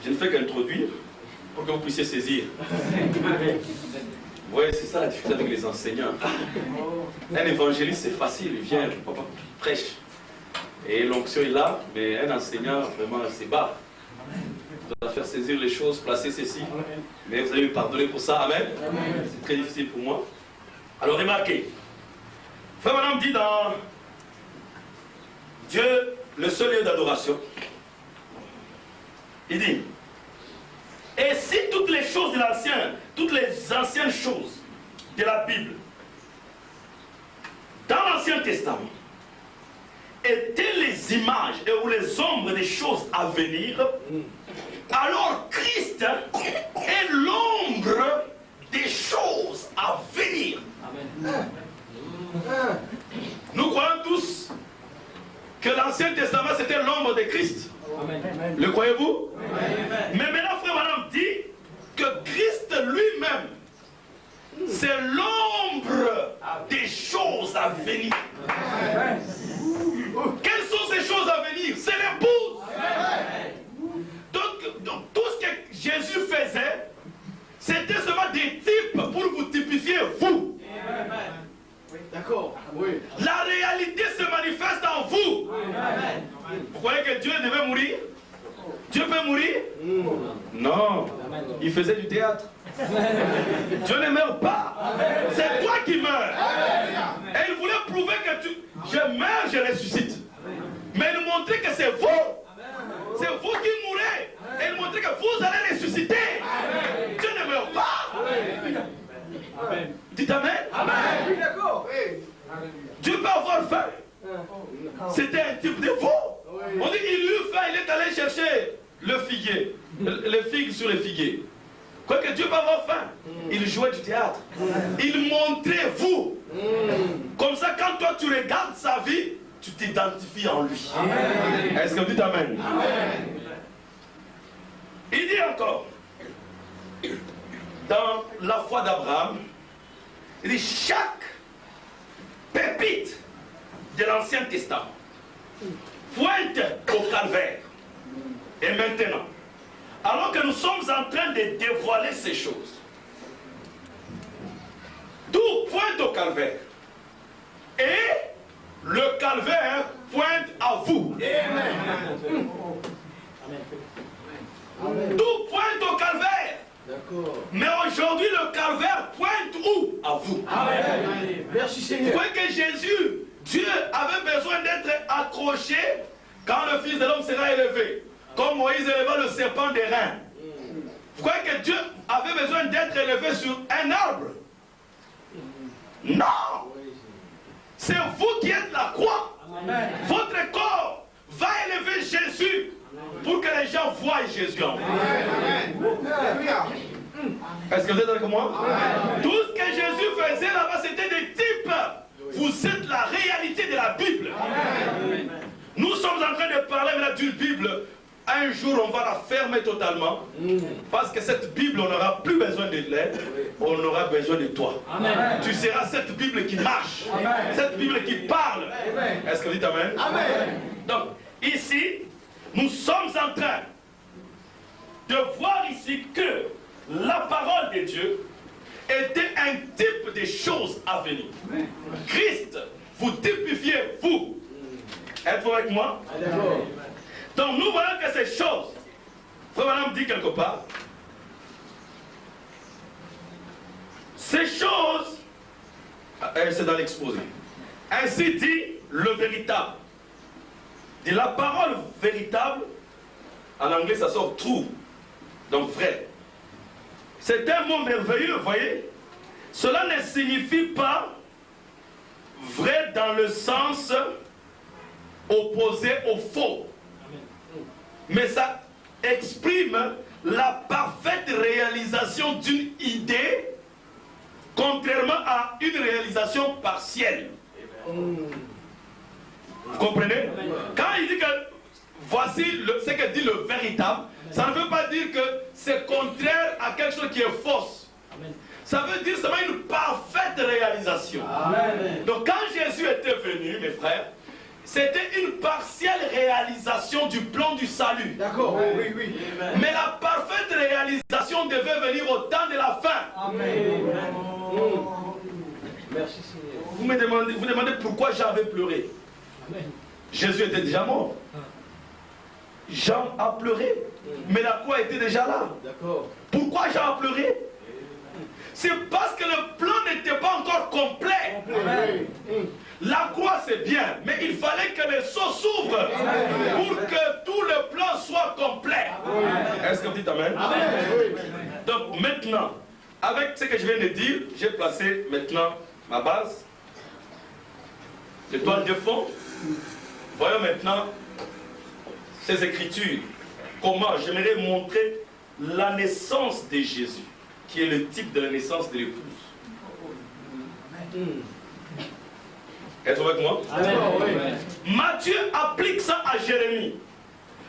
Je ne fais qu'introduire pour que vous puissiez saisir. Vous voyez, c'est ça la difficulté avec les enseignants. Un évangéliste, c'est facile, il vient, papa, prêche. Et l'onction est là, mais un enseignant, vraiment, c'est bas. Il doit faire saisir les choses, placer ceci. Mais vous allez me pardonner pour ça, amen. C'est très difficile pour moi. Alors, remarquez. Frère Madame dit dans Dieu, le seul lieu d'adoration, il dit, et si toutes les choses de l'ancien, toutes les anciennes choses de la Bible, dans l'Ancien Testament, étaient les images ou les ombres des choses à venir, alors Christ est l'ombre des choses à venir. Amen. l'Ancien Testament, c'était l'ombre de Christ. Amen. Le croyez-vous? Amen. Mais maintenant, frère Madame dit que Christ lui-même, c'est l'ombre des choses à venir. Quelles sont ces choses à venir? C'est l'épouse. Donc, tout ce que Jésus faisait, c'était seulement des types pour vous typifier, vous. D'accord. Oui. La réalité se manifeste en vous. Vous croyez que Dieu devait mourir? Dieu peut mourir? Non. Il faisait du théâtre. Dieu ne meurt pas. C'est toi qui meurs. Et il voulait prouver que je meurs, je ressuscite. Mais il montrait que c'est vous. C'est vous qui mourrez. Et il montrait que vous allez ressusciter. Dieu ne meurt pas. Dites Amen. Oui, d'accord. Dieu peut avoir faim. C'était un type de vous. On dit il eut faim, il est allé chercher le figuier. Les figues sur les figuiers. Quoique Dieu peut avoir faim. Il jouait du théâtre. Il montrait vous. Comme ça, quand toi tu regardes sa vie, tu t'identifies en lui. Est-ce que vous dites Amen? Il dit encore, dans la foi d'Abraham, il dit chaque pépite de l'Ancien Testament pointe au calvaire. Et maintenant, alors que nous sommes en train de dévoiler ces choses, tout pointe au calvaire. Et le calvaire pointe à vous. Tout pointe au calvaire. Mais aujourd'hui, le calvaire pointe où? À vous. Merci Vous Seigneur. voyez que Jésus, Dieu avait besoin d'être accroché quand le Fils de l'homme sera élevé. Comme Moïse éleva le serpent des reins. Vous croyez que Dieu avait besoin d'être élevé sur un arbre? Non! C'est vous qui êtes la croix. Votre corps va élever Jésus pour que les gens voient Jésus en vous. Est-ce que vous êtes avec moi? Tout ce que Jésus faisait là-bas, c'était des types. Vous êtes la réalité de la Bible. Nous sommes en train de parler maintenant d'une Bible. Un jour, on va la fermer totalement. Parce que cette Bible, on n'aura plus besoin de l'aide. On aura besoin de toi. Amen. Tu seras cette Bible qui marche. Cette Bible qui parle. Est-ce que vous dites Amen? Donc, ici, nous sommes en train de voir ici que la parole de Dieu était un type de choses à venir. Christ, vous typifiez vous. Êtes-vous avec moi? Donc nous voyons que ces choses, frère Madame dit quelque part, ces choses, c'est dans l'exposé, ainsi dit le véritable. De la parole véritable, en anglais ça sort true, donc vrai. C'est un mot merveilleux, vous voyez. Cela ne signifie pas vrai dans le sens opposé au faux. Mais ça exprime la parfaite réalisation d'une idée, contrairement à une réalisation partielle. Vous comprenez? Quand il dit que voici ce que dit le véritable, ça ne veut pas dire que c'est contraire à quelque chose qui est fausse. Ça veut dire seulement une parfaite réalisation. Donc quand Jésus était venu, mes frères, c'était une partielle réalisation du plan du salut. D'accord, oui, oui. Mais la parfaite réalisation devait venir au temps de la fin. Merci Seigneur. Vous demandez pourquoi Jean avait pleuré. Jésus était déjà mort. Jean a pleuré, mais la croix était déjà là. D'accord. Pourquoi Jean a pleuré? C'est parce que le plan n'était pas encore complet. La croix c'est bien, mais il fallait que les seaux s'ouvrent pour que tout le plan soit complet. Est-ce que vous dites Amen? Donc maintenant, avec ce que je viens de dire, j'ai placé maintenant ma base, l'étoile de fond. Voyons maintenant ces écritures. Comment j'aimerais montrer la naissance de Jésus, qui est le type de la naissance de l'épouse. Êtes-vous avec moi? Amen. Matthieu applique ça à Jérémie.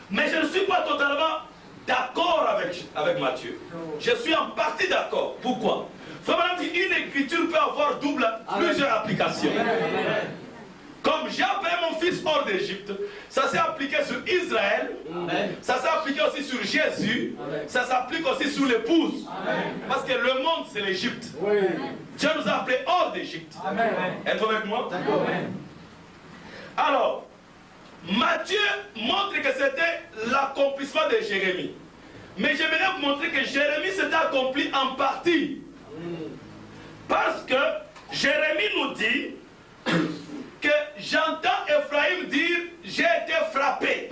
Mais je ne suis pas totalement d'accord avec Matthieu. Je suis en partie d'accord. Pourquoi? Vraiment, une écriture peut avoir plusieurs applications. Amen. Comme j'ai appelé mon fils hors d'Égypte, ça s'est appliqué sur Israël, Amen. ça s'est appliqué aussi sur Jésus, Amen. ça s'applique aussi sur l'épouse. Amen. Parce que le monde, c'est l'Égypte. Oui. Dieu nous a appelés hors d'Égypte. Amen. Êtes-vous avec moi? D'accord. Alors, Matthieu montre que c'était l'accomplissement de Jérémie. Mais j'aimerais vous montrer que Jérémie s'était accompli en partie. Parce que Jérémie nous dit que j'entends Ephraïm dire « j'ai été frappé ».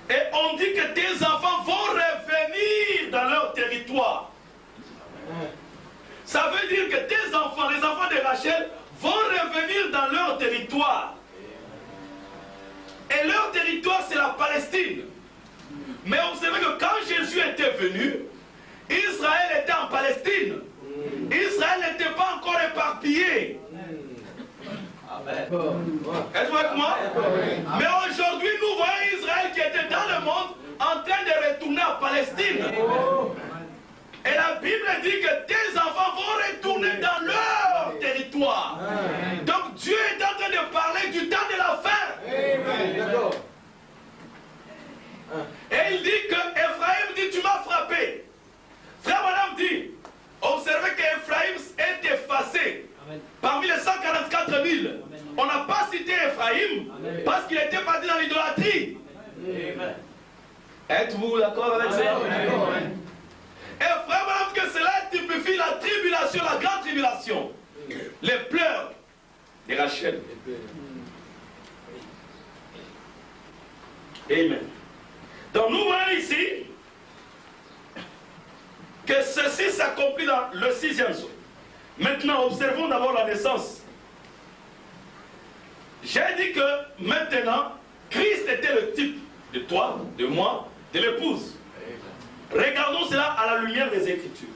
Et on dit que tes enfants vont revenir dans leur territoire. Ça veut dire que tes enfants, les enfants de Rachel, vont revenir dans leur territoire. Et leur territoire, c'est la Palestine. Mais vous savez que quand Jésus était venu, Israël était en Palestine. Israël n'était pas encore éparpillé. Êtes-vous avec moi? Mais aujourd'hui, nous voyons Israël qui était dans le monde en train de retourner en Palestine. Et la Bible dit que tes enfants vont retourner dans leur territoire. Donc Dieu est en train de parler du temps de la fin. Et il dit que Ephraïm dit tu m'as frappé. Frère Madame dit, observez qu'Ephraïm est effacé. Parmi les 144 000, on n'a pas cité Ephraïm parce qu'il était parti dans l'idolâtrie. Êtes-vous d'accord avec ça? Et frère Madame que cela typifie la tribulation, la grande tribulation. Les pleurs de Rachel. Amen. Donc nous voyons ici que ceci s'accomplit dans le 6e saut. Maintenant, observons d'abord la naissance. J'ai dit que maintenant, Christ était le type de toi, de moi, de l'épouse. Regardons cela à la lumière des Écritures.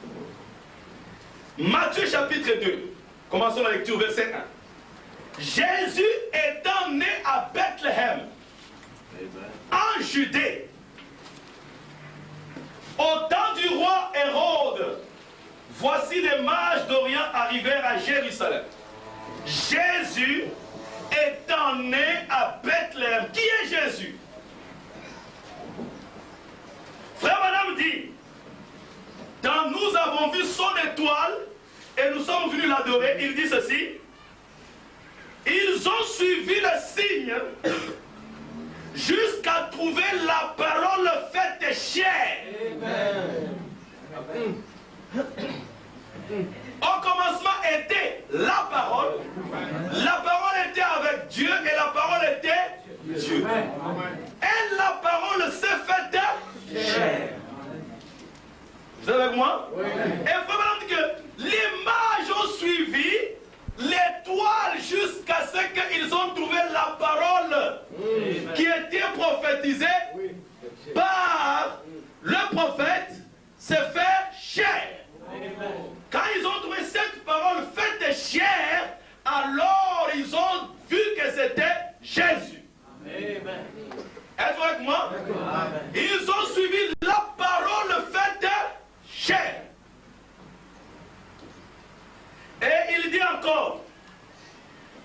Matthieu chapitre 2, commençons la lecture, verset 1. Jésus étant né à Bethléem, en Judée, au temps du roi Hérode, voici les mages d'Orient arrivèrent à Jérusalem. Jésus étant né à Bethléem. Qui est Jésus? Frère Madame dit, quand nous avons vu son étoile et nous sommes venus l'adorer, il dit ceci, ils ont suivi le signe jusqu'à trouver la parole faite chair. Au commencement était la parole était avec Dieu et la parole était Dieu. Et la parole s'est faite chair. Vous êtes avec moi? Et vraiment que les mages ont suivi l'étoile jusqu'à ce qu'ils ont trouvé la parole qui était prophétisée par le prophète, s'est fait chair. Quand ils ont trouvé cette parole faite chair, alors ils ont vu que c'était Jésus. Êtes-vous avec moi? Ils ont suivi la parole faite chair. Et il dit encore,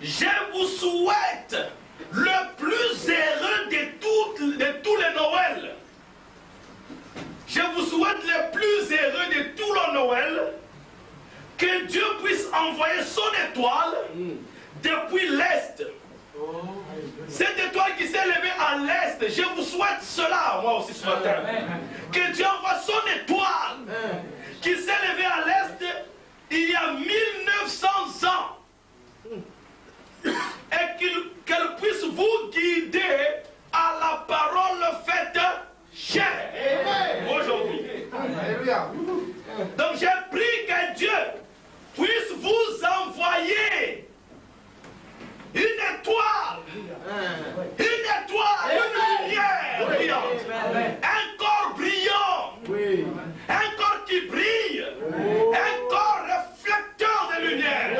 je vous souhaite le plus heureux de tous les Noëls. Je vous souhaite le plus heureux de tous les Noëls, que Dieu puisse envoyer son étoile depuis l'Est. Cette étoile qui s'est levée à l'Est, je vous souhaite cela, moi aussi ce matin. Que Dieu envoie son étoile qui s'est levée à l'Est il y a 1900 ans. Et qu'elle puisse vous guider à la parole faite chair aujourd'hui. Donc j'ai prié que Dieu puisse vous envoyer une étoile, une lumière brillante, un corps brillant, un corps qui brille, un corps réflecteur de lumière.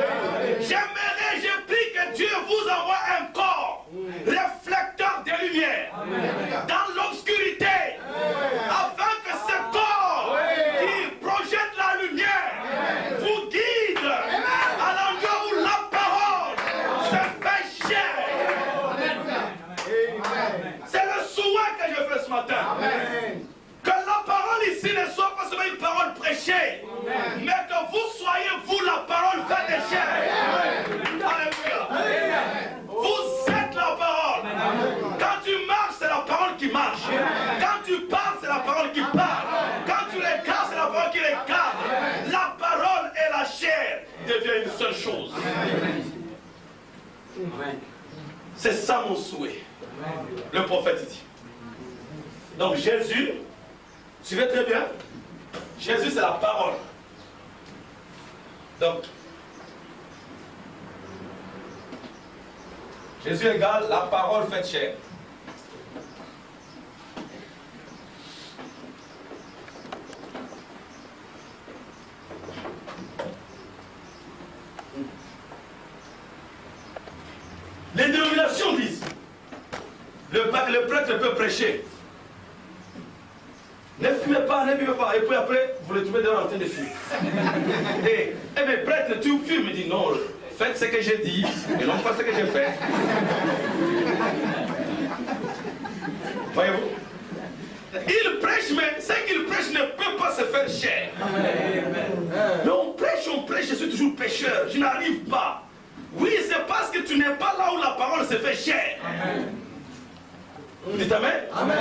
C'est ça mon souhait. Le prophète dit. Donc Jésus, suivez très bien, Jésus c'est la parole. Donc, Jésus égale la parole faite chair. Les dénominations disent, le prêtre peut prêcher. Ne fumez pas, ne buvez pas. Et puis après, vous le trouvez dehors en train de fumer. Et bien, prêtre, tu fumes. Il dit non, faites ce que j'ai dit et non pas ce que j'ai fait. Voyez-vous? Il prêche, mais ce qu'il prêche ne peut pas se faire cher. Mais on prêche, je suis toujours pécheur. Je n'arrive pas. Oui, c'est parce que tu n'es pas là où la parole se fait chère. Vous dites amen? Amen.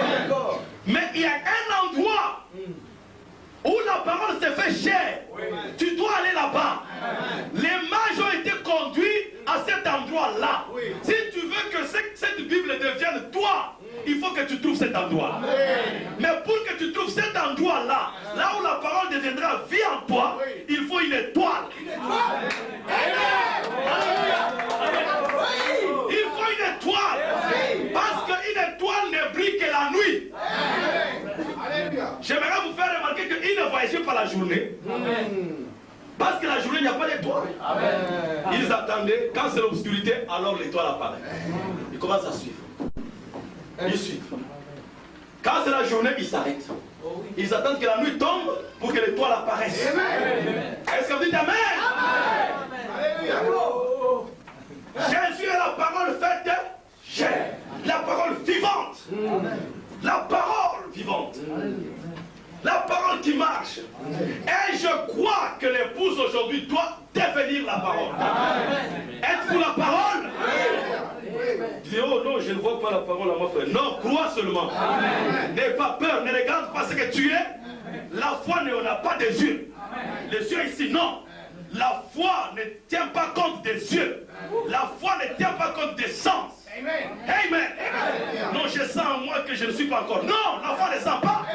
Mais il y a un endroit où la parole se fait chère. Tu dois aller là-bas. Les mages ont été conduits à cet endroit-là. Si tu veux que cette Bible devienne toi, il faut que tu trouves cet endroit. Mais pour que tu trouves cet endroit-là, là où la parole deviendra vie en toi, il faut une étoile. Il faut une étoile. Parce qu'une étoile ne brille que la nuit. J'aimerais vous faire remarquer qu'ils ne voyageaient pas la journée. Parce que la journée, il n'y a pas d'étoile. Ils attendaient, quand c'est l'obscurité, alors l'étoile apparaît. Ils commencent à suivre. Ils suivent. Quand c'est la journée, ils s'arrêtent. Ils attendent que la nuit tombe pour que l'étoile apparaisse. Est-ce que vous dites amen? Jésus est la parole faite chair. La parole vivante. La parole vivante. La parole qui marche. Et je crois que l'épouse aujourd'hui doit devenir la parole. Êtes-vous la parole? Dis, oh non, je ne vois pas la parole à mon frère. Non, crois seulement. N'aie pas peur, ne regarde pas ce que tu es. La foi n'a pas des yeux. Les yeux ici, non. La foi ne tient pas compte des yeux. La foi ne tient pas compte des sens. Amen. Non, je sens en moi que je ne suis pas encore. Non, la foi ne sent pas.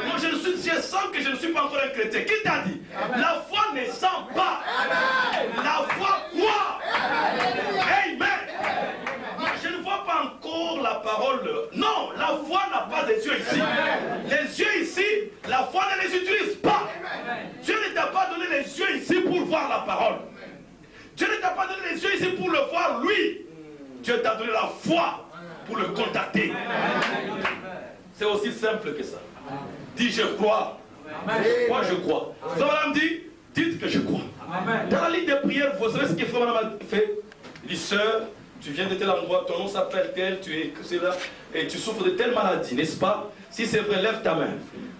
Non, je sens que je ne suis pas encore un chrétien. Qui t'a dit? La foi ne sent pas. La foi croit. Amen. Je ne vois pas encore la parole. Non, la foi n'a pas des yeux ici. Les yeux ici, la foi ne les utilise pas. Dieu ne t'a pas donné les yeux ici pour voir la parole. Dieu ne t'a pas donné les yeux ici pour le voir lui. Dieu t'a donné la foi pour le contacter. C'est aussi simple que ça. Dis je crois. Moi je crois. Frère dit, dites que je crois. Dans la ligne de prière, vous savez ce que Frère Madame a fait? Il dit, sœur, tu viens de tel endroit, ton nom s'appelle tel, tu es là, et tu souffres de telle maladie, n'est-ce pas? Si c'est vrai, lève ta main.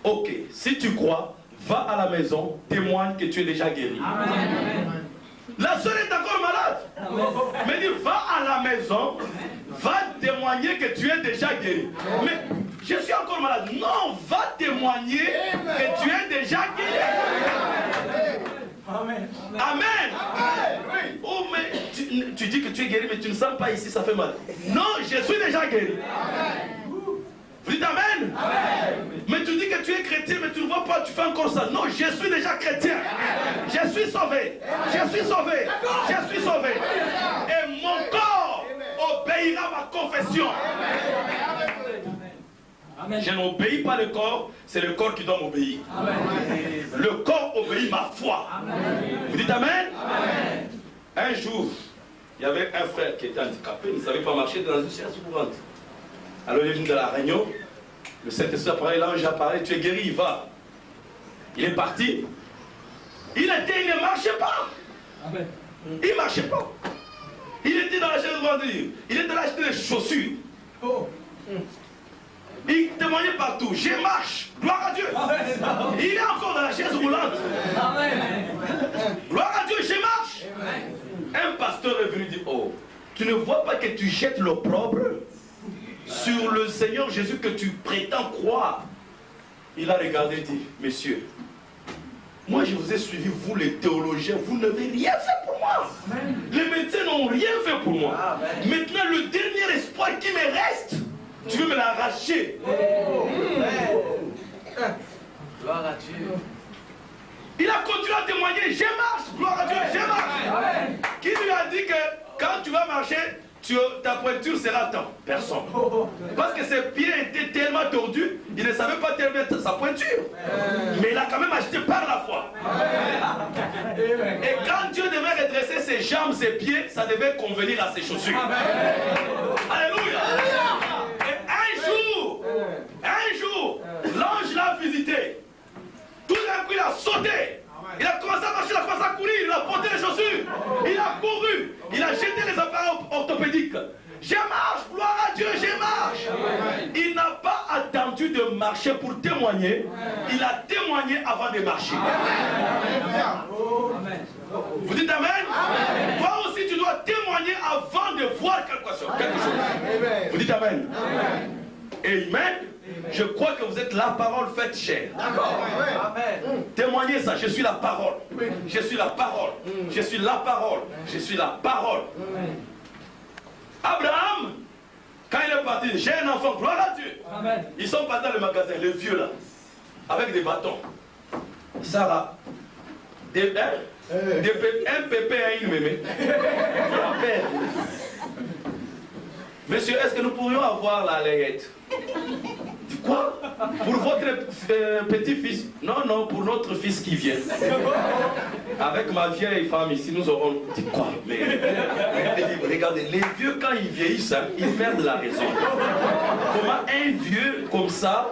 Ok, si tu crois, va à la maison, témoigne que tu es déjà guéri. Amen. La sœur est encore malade. Mais dit, va à la maison, va témoigner que tu es déjà guéri. Mais je suis encore malade. Non, va témoigner que tu es déjà guéri. Amen. Amen. Oh, mais tu dis que tu es guéri, mais tu ne sens pas ici, ça fait mal. Non, je suis déjà guéri. Vous dites amen. Amen. Mais tu dis que tu es chrétien, mais tu ne vois pas, tu fais encore ça. Non, je suis déjà chrétien. Je suis sauvé. Je suis sauvé. Je suis sauvé. Et mon corps obéira à ma confession. Amen. Je n'obéis pas le corps, c'est le corps qui doit m'obéir. Le corps obéit ma foi. Amen. Vous dites amen. Amen. Un jour, il y avait un frère qui était handicapé, il ne savait pas marcher dans une chaise roulante. Alors il est venu de la réunion, le Saint-Esprit apparaît, l'ange apparaît, tu es guéri, il va. Il est parti. Il ne marchait pas. Amen. Il ne marchait pas. Il était dans la chaise roulante, il était dans acheter des chaussures. Oh. Il témoignait partout, je marche, gloire à Dieu. Amen. Il est encore dans la chaise roulante. Amen. Gloire à Dieu, je marche. Amen. Un pasteur est venu dire, oh, tu ne vois pas que tu jettes l'opprobre sur le Seigneur Jésus que tu prétends croire. Il a regardé et dit, messieurs, moi je vous ai suivi, vous les théologiens, vous n'avez rien fait pour moi. Amen. Les médecins n'ont n'ont rien fait pour moi. Amen. Maintenant, le dernier espoir qui me reste, tu veux me l'arracher. Gloire à Dieu. Il a continué à témoigner, je marche, gloire à Dieu, je marche. Qui lui a dit que quand tu vas marcher, ta pointure sera temps? Personne. Parce que ses pieds étaient tellement tordus, il ne savait pas mettre sa pointure. Mais il a quand même acheté par la foi. Et quand Dieu devait redresser ses jambes, ses pieds, ça devait convenir à ses chaussures. Alléluia. Et un jour, l'ange l'a visité. Tout d'un coup, il a sauté. Il a commencé à marcher, il a commencé à courir, il a porté les chaussures. Il a couru. Il a jeté les appareils orthopédiques. Je marche, gloire à Dieu, je marche. Il n'a pas attendu de marcher pour témoigner. Il a témoigné avant de marcher. Vous dites amen? Toi aussi, tu dois témoigner avant de voir quelque chose. Vous dites amen? Amen. Je crois que vous êtes la parole faite chair. D'accord. Amen. Témoignez ça, je suis la parole. Je suis la parole. Je suis la parole. Je suis la parole. Abraham, quand il est parti, j'ai un enfant, gloire à Dieu. Amen. Ils sont partis dans le magasin, les vieux là, avec des bâtons. Sarah, un pépé et une mémé. Monsieur, est-ce que nous pourrions avoir la layette? Quoi? Pour votre petit-fils? Non, non, pour notre fils qui vient. Avec ma vieille femme ici, nous aurons... dit quoi? Mais regardez, les vieux, quand ils vieillissent, ils perdent la raison. Comment un vieux comme ça,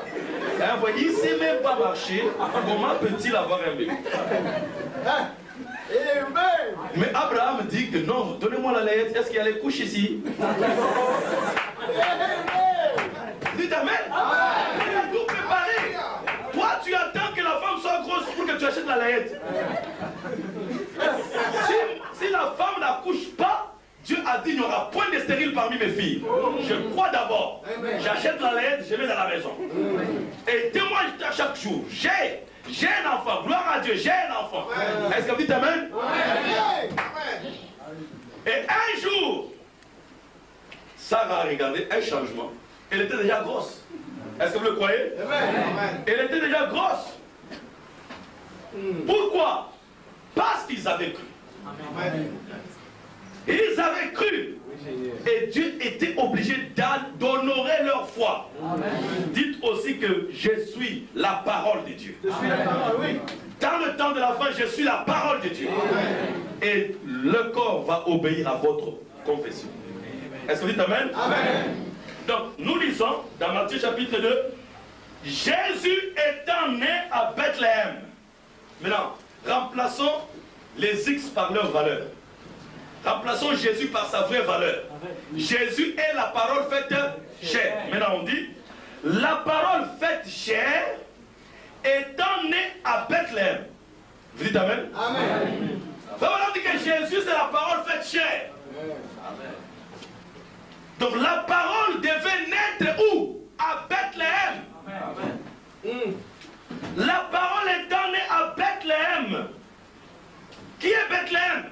il ne sait même pas marcher, comment peut-il avoir un bébé? Mais Abraham dit que non, donnez-moi la layette, est-ce qu'il y a les couches ici? Dites amen. Il a tout préparé. Toi, tu attends que la femme soit grosse pour que tu achètes la layette. Si la femme n'accouche pas, Dieu a dit il n'y aura point de stérile parmi mes filles. Je crois d'abord. J'achète la layette, je mets dans la maison. Et témoigne à chaque jour. J'ai un enfant. Gloire à Dieu, j'ai un enfant. Est-ce que vous dites amen? Et un jour, Sarah a regardé un changement. Elle était déjà grosse. Est-ce que vous le croyez? Elle était déjà grosse. Pourquoi? Parce qu'ils avaient cru. Ils avaient cru. Et Dieu était obligé d'honorer leur foi. Dites aussi que je suis la parole de Dieu. Dans le temps de la fin, je suis la parole de Dieu. Et le corps va obéir à votre confession. Est-ce que vous dites amen? Amen. Donc, nous lisons dans Matthieu chapitre 2, Jésus étant né à Bethléem. Maintenant, remplaçons les X par leur valeur. Remplaçons Jésus par sa vraie valeur. Jésus est la parole faite chair. Maintenant, on dit, la parole faite chair étant né à Bethléem. Vous dites amen? Amen. On dit que Jésus c'est la parole faite chair. Amen. Donc la parole devait naître où? À Bethléem. Amen. La parole étant née à Bethléem. Qui est Bethléem?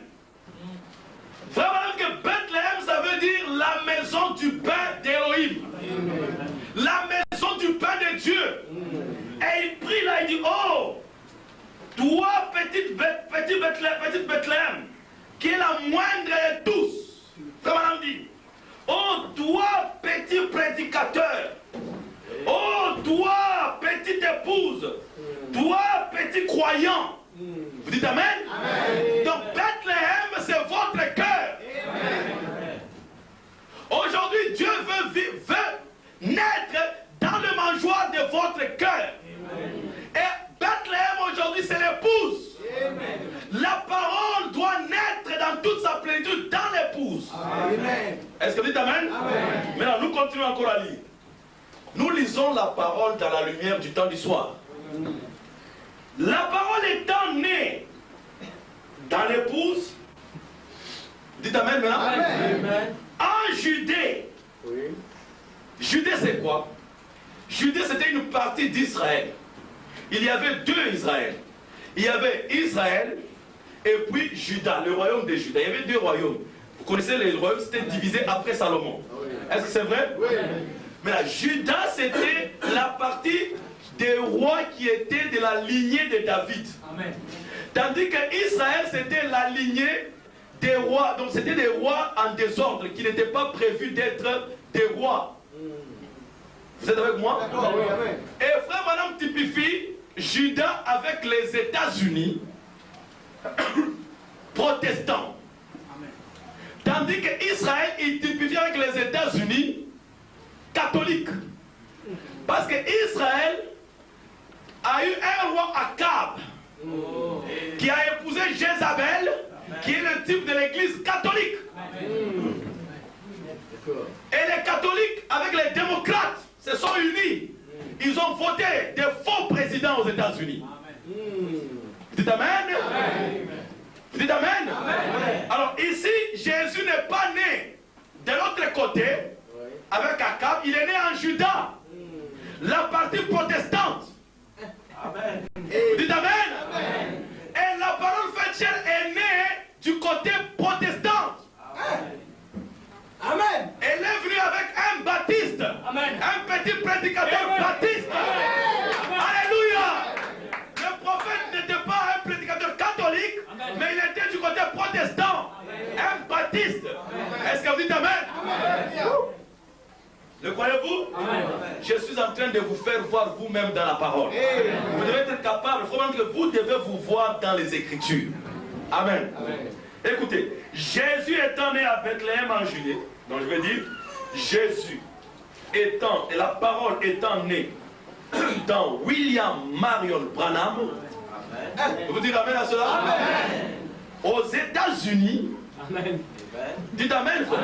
Vraiment que Bethléem, ça veut dire la maison du pain d'Élohim. La maison du pain de Dieu. Et il prie là, il dit, oh, toi, petite Bethléem, qui est la moindre de tous. Comme on dit. Oh, toi, petit prédicateur. Oh, toi, petite épouse. Toi, petit croyant. Vous dites amen? Amen. Donc Bethléem, c'est votre cœur. Aujourd'hui, Dieu veut naître dans le mangeoire de votre cœur. Et Bethléem, aujourd'hui, c'est l'épouse. La parole doit naître dans toute sa plénitude dans l'épouse. Est-ce que vous dites amen? Amen. Maintenant, nous continuons encore à lire. Nous lisons la parole dans la lumière du temps du soir. La parole étant née dans l'épouse, dites amen maintenant. Amen. En Judée. Oui. Judée c'est quoi? Judée c'était une partie d'Israël. Il y avait deux Israël. Il y avait Israël et puis Juda, le royaume de Juda. Il y avait deux royaumes. Vous connaissez le royaume, c'était divisé après Salomon. Est-ce que c'est vrai? Oui. Mais la Juda, c'était la partie des rois qui étaient de la lignée de David. Amen. Tandis que Israël, c'était la lignée des rois. Donc c'était des rois en désordre qui n'étaient pas prévus d'être des rois. Vous êtes avec moi? D'accord, oui, amen. Et frère Madame typifie Juda avec les États-Unis protestants. Tandis que Israël est typifié avec les États-Unis catholiques. Parce que Israël a eu un roi Akab qui a épousé Jézabel, qui est le type de l'église catholique. Et les catholiques avec les démocrates se sont unis. Ils ont voté des faux présidents aux États-Unis. Vous dites amen? Vous dites amen? Alors ici, Jésus n'est pas né de l'autre côté avec Akab, il est né en Juda, la partie protestante. Vous dites amen? Et la parole faite chair est née du côté protestant. Amen. Elle est venue avec un baptiste, un petit prédicateur baptiste. Alléluia. Le prophète n'était pas un prédicateur catholique, mais il était du côté protestant, un baptiste. Est-ce que vous dites amen? Le croyez-vous? Je suis en train de vous faire voir vous-même dans la parole. Vous devez être capable, vous devez vous voir dans les Écritures. Amen. Écoutez, Jésus étant né à Bethléem en Judée, donc je vais dire, Jésus étant, et la parole étant née dans William Marion Branham, vous dites amen à cela? Amen. Aux États-Unis, dites amen, frère.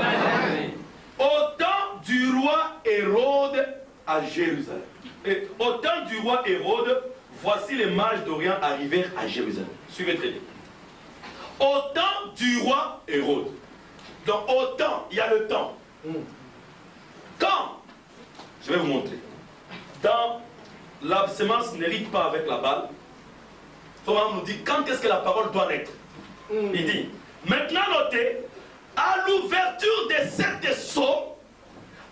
Au temps du roi Hérode à Jérusalem. Et au temps du roi Hérode, voici les mages d'Orient arrivèrent à Jérusalem. Suivez très bien. Au temps du roi Hérode. Donc au temps, il y a le temps. Quand, je vais vous montrer, dans la semence n'hérite pas avec la balle, Thomas nous dit quand est-ce que la parole doit naître. Il dit, maintenant notez, à l'ouverture des 7 sceaux,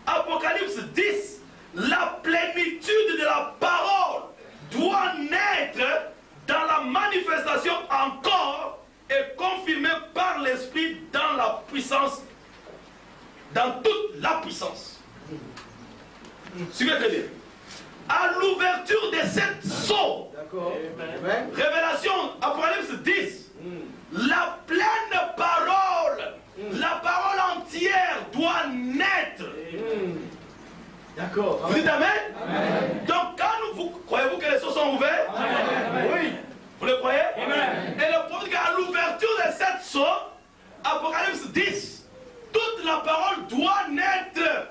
Apocalypse 10, la plénitude de la parole doit naître dans la manifestation encore et confirmée par l'Esprit dans la puissance, dans toute la puissance. Suivez très bien. À l'ouverture des 7 sceaux, Révélation, Apocalypse 10, la pleine parole, la parole entière doit naître. D'accord. Vous dites amen? Donc quand vous croyez-vous que les sceaux sont ouverts? Oui. Vous le croyez? Amen. Et le prophète qu'à l'ouverture des 7 sceaux, Apocalypse 10, toute la parole doit naître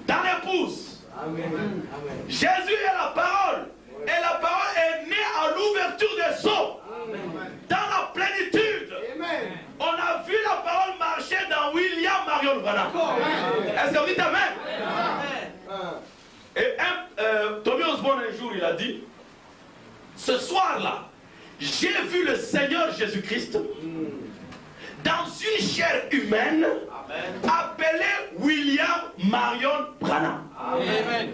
dans l'épouse. Amen. Jésus est la parole. Et la parole est née à l'ouverture des sceaux. Dans la plénitude. Amen. On a vu la parole marcher dans William Marion Branham. Est-ce que vous dites amen? Et Tommy Osborne un jour il a dit, ce soir-là, j'ai vu le Seigneur Jésus-Christ dans une chair humaine appelée William Marion Branham. Amen.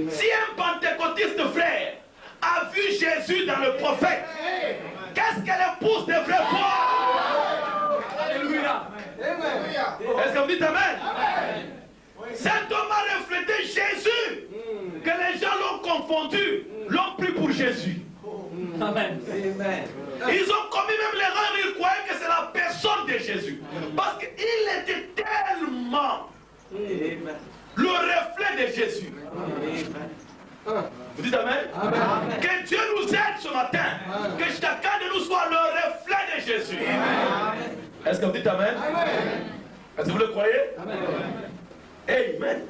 Si un pentecôtiste frère a vu Jésus dans le prophète, qu'est-ce que l'épouse devrait voir? Alléluia. Est-ce que vous dites amen? Cet homme a reflété Jésus, que les gens l'ont confondu, l'ont pris pour Jésus. Amen. Ils ont commis même l'erreur, ils croyaient que c'est la personne de Jésus. Parce qu'il était tellement le reflet de Jésus. Vous dites amen? Que Dieu nous aide ce matin. Que chacun de nous soit le reflet de Jésus. Est-ce que vous dites amen? Est-ce que vous le croyez? Amen.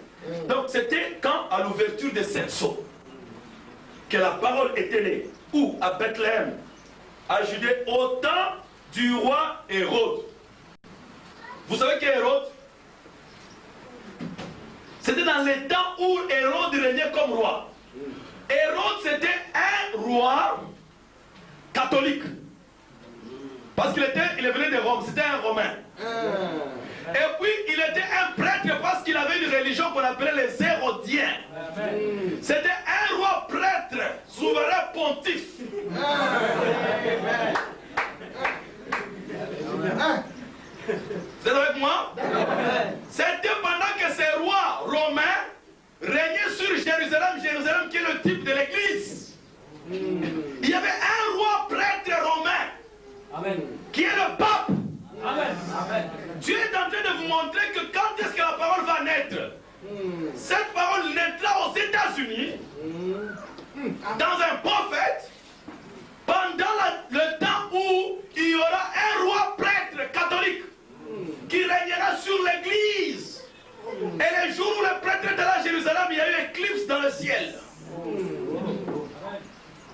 Donc c'était quand à l'ouverture de 7 sceaux que la parole était née. Où? À Bethléem, à Judée, au temps du roi Hérode. Vous savez qui est Hérode? C'était dans les temps où Hérode régnait comme roi. Hérode c'était un roi catholique. Parce qu'il venait de Rome, c'était un Romain. Et puis il était un prêtre parce qu'il avait une religion qu'on appelait les Hérodiens. C'était un roi prêtre, souverain pontife. Vous êtes avec moi? C'était pendant que ces rois romains régnaient sur Jérusalem, Jérusalem qui est le type de l'église. Il y avait un roi prêtre romain. Amen. Qui est le pape. Amen. Amen. Dieu est en train de vous montrer que quand est-ce que la parole va naître? Cette parole naîtra aux États-Unis, dans un prophète, pendant le temps où il y aura un roi prêtre catholique qui régnera sur l'église. Et les jours où le prêtre était là à Jérusalem, il y a eu éclipse dans le ciel.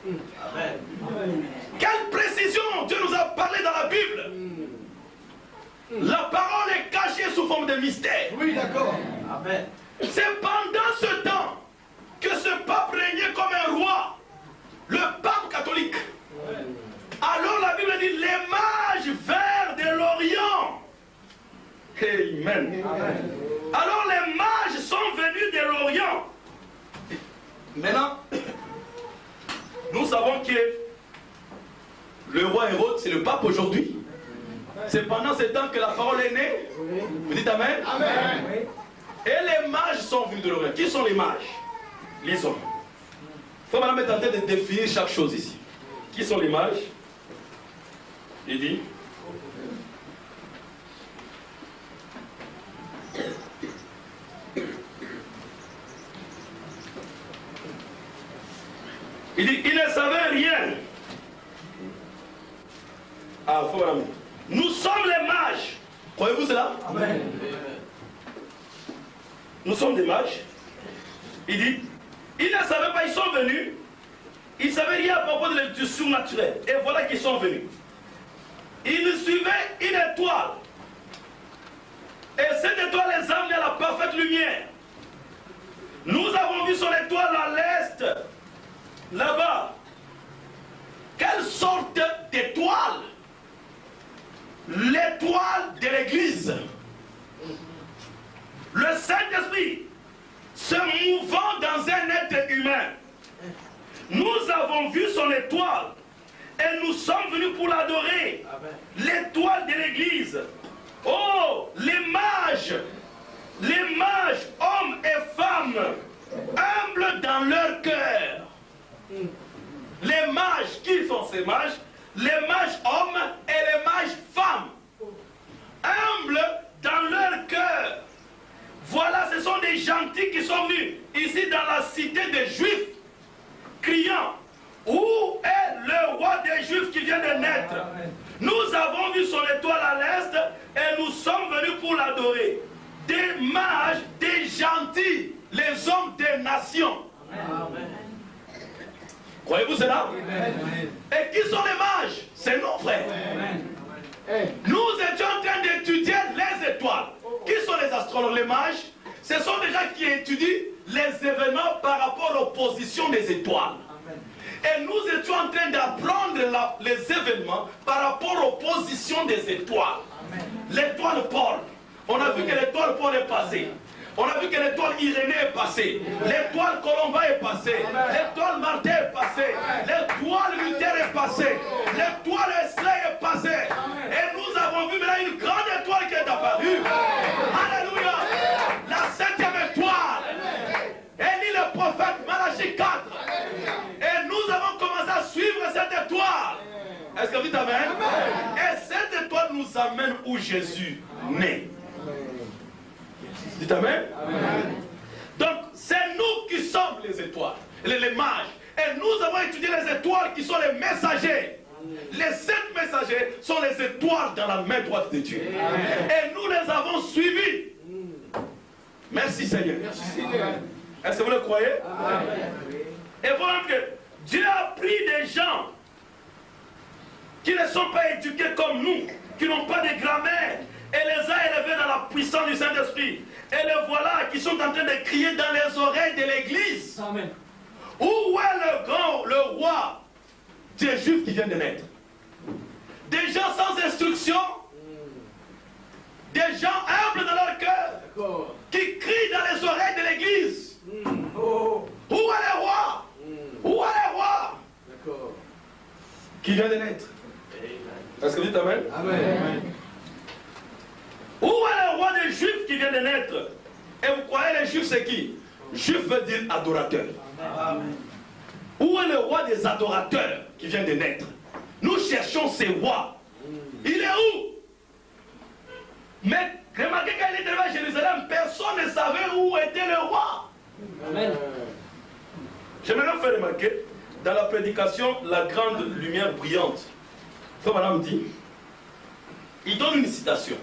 Amen. Quelle précision Dieu nous a parlé dans la Bible. La parole est cachée sous forme de mystère. Oui, d'accord. Amen. C'est pendant ce temps que ce pape régnait comme un roi, le pape catholique. Alors la Bible dit les mages vinrent de l'Orient. Amen. Amen. Alors les mages sont venus de l'Orient. Maintenant, nous savons que le roi Hérode, c'est le pape aujourd'hui. C'est pendant ce temps que la parole est née. Vous dites Amen? Amen. Et les mages sont venus de l'Orient. Qui sont les mages? Les hommes. Il faut maintenant être en train de définir chaque chose ici. Qui sont les mages? Il dit. Il dit, il ne savait rien. Ah, faut vraiment. Nous sommes les mages. Croyez-vous cela? Amen. Nous sommes des mages. Il dit, ils ne savaient pas, ils sont venus. Ils ne savaient rien à propos du surnaturel. Et voilà qu'ils sont venus. Ils suivaient une étoile. Et cette étoile les a amenés à la parfaite lumière. Nous avons vu son étoile à l'est, là-bas. Quelle sorte d'étoile? L'étoile de l'Église. Le Saint-Esprit se mouvant dans un être humain. Nous avons vu son étoile et nous sommes venus pour l'adorer. L'étoile de l'Église. Oh, les mages, hommes et femmes, humbles dans leur cœur. Les mages, qui sont ces mages? Les mages hommes et les mages femmes, humbles dans leur cœur. Voilà, ce sont des gentils qui sont venus ici dans la cité des Juifs, criant, où est le roi des Juifs qui vient de naître? Nous avons vu son étoile à l'est et nous sommes venus pour l'adorer. Des mages, des gentils, les hommes des nations. Amen. Croyez-vous cela? Et qui sont les mages? C'est nos frères. Nous étions en train d'étudier les étoiles. Qui sont les astrologues? Les mages, ce sont des gens qui étudient les événements par rapport aux positions des étoiles. Et nous étions en train d'apprendre les événements par rapport aux positions des étoiles. L'étoile Paul, on a vu que l'étoile Paul est passée. On a vu que l'étoile Irénée est passée, l'étoile Colomba est passée, l'étoile Martin est passée, l'étoile Luther est passée, l'étoile Wesley est passée. Et nous avons vu maintenant une grande étoile qui est apparue. Alléluia! La 7e étoile. Élie le prophète, Malachie 4. Et nous avons commencé à suivre cette étoile. Est-ce que vous dites Amen? Et cette étoile nous amène où Jésus naît. Dites Amen. Amen. Donc c'est nous qui sommes les étoiles, les mages. Et nous avons étudié les étoiles qui sont les messagers. Les 7 messagers sont les étoiles dans la main droite de Dieu. Amen. Et nous les avons suivis. Merci Seigneur. Merci Seigneur. Est-ce que vous le croyez? Amen. Et voilà que Dieu a pris des gens qui ne sont pas éduqués comme nous, qui n'ont pas de grammaire, et les a élevés dans la puissance du Saint-Esprit. Et les voilà qui sont en train de crier dans les oreilles de l'église. Amen. Où est le roi des Juifs qui vient de naître? Des gens sans instruction, des gens humbles dans leur cœur, qui crient dans les oreilles de l'église. Où est le roi? Où est le roi? Qui vient de naître. Est-ce que vous dites Amen? Amen. Où est le roi des Juifs qui vient de naître? Et vous croyez les Juifs c'est qui? Juif veut dire adorateur. Amen. Où est le roi des adorateurs qui vient de naître? Nous cherchons ces rois. Il est où? Mais remarquez quand il est arrivé à Jérusalem, personne ne savait où était le roi. Amen. J'aimerais vous faire remarquer, dans la prédication, la grande lumière brillante, Frère Madame dit, il donne une citation.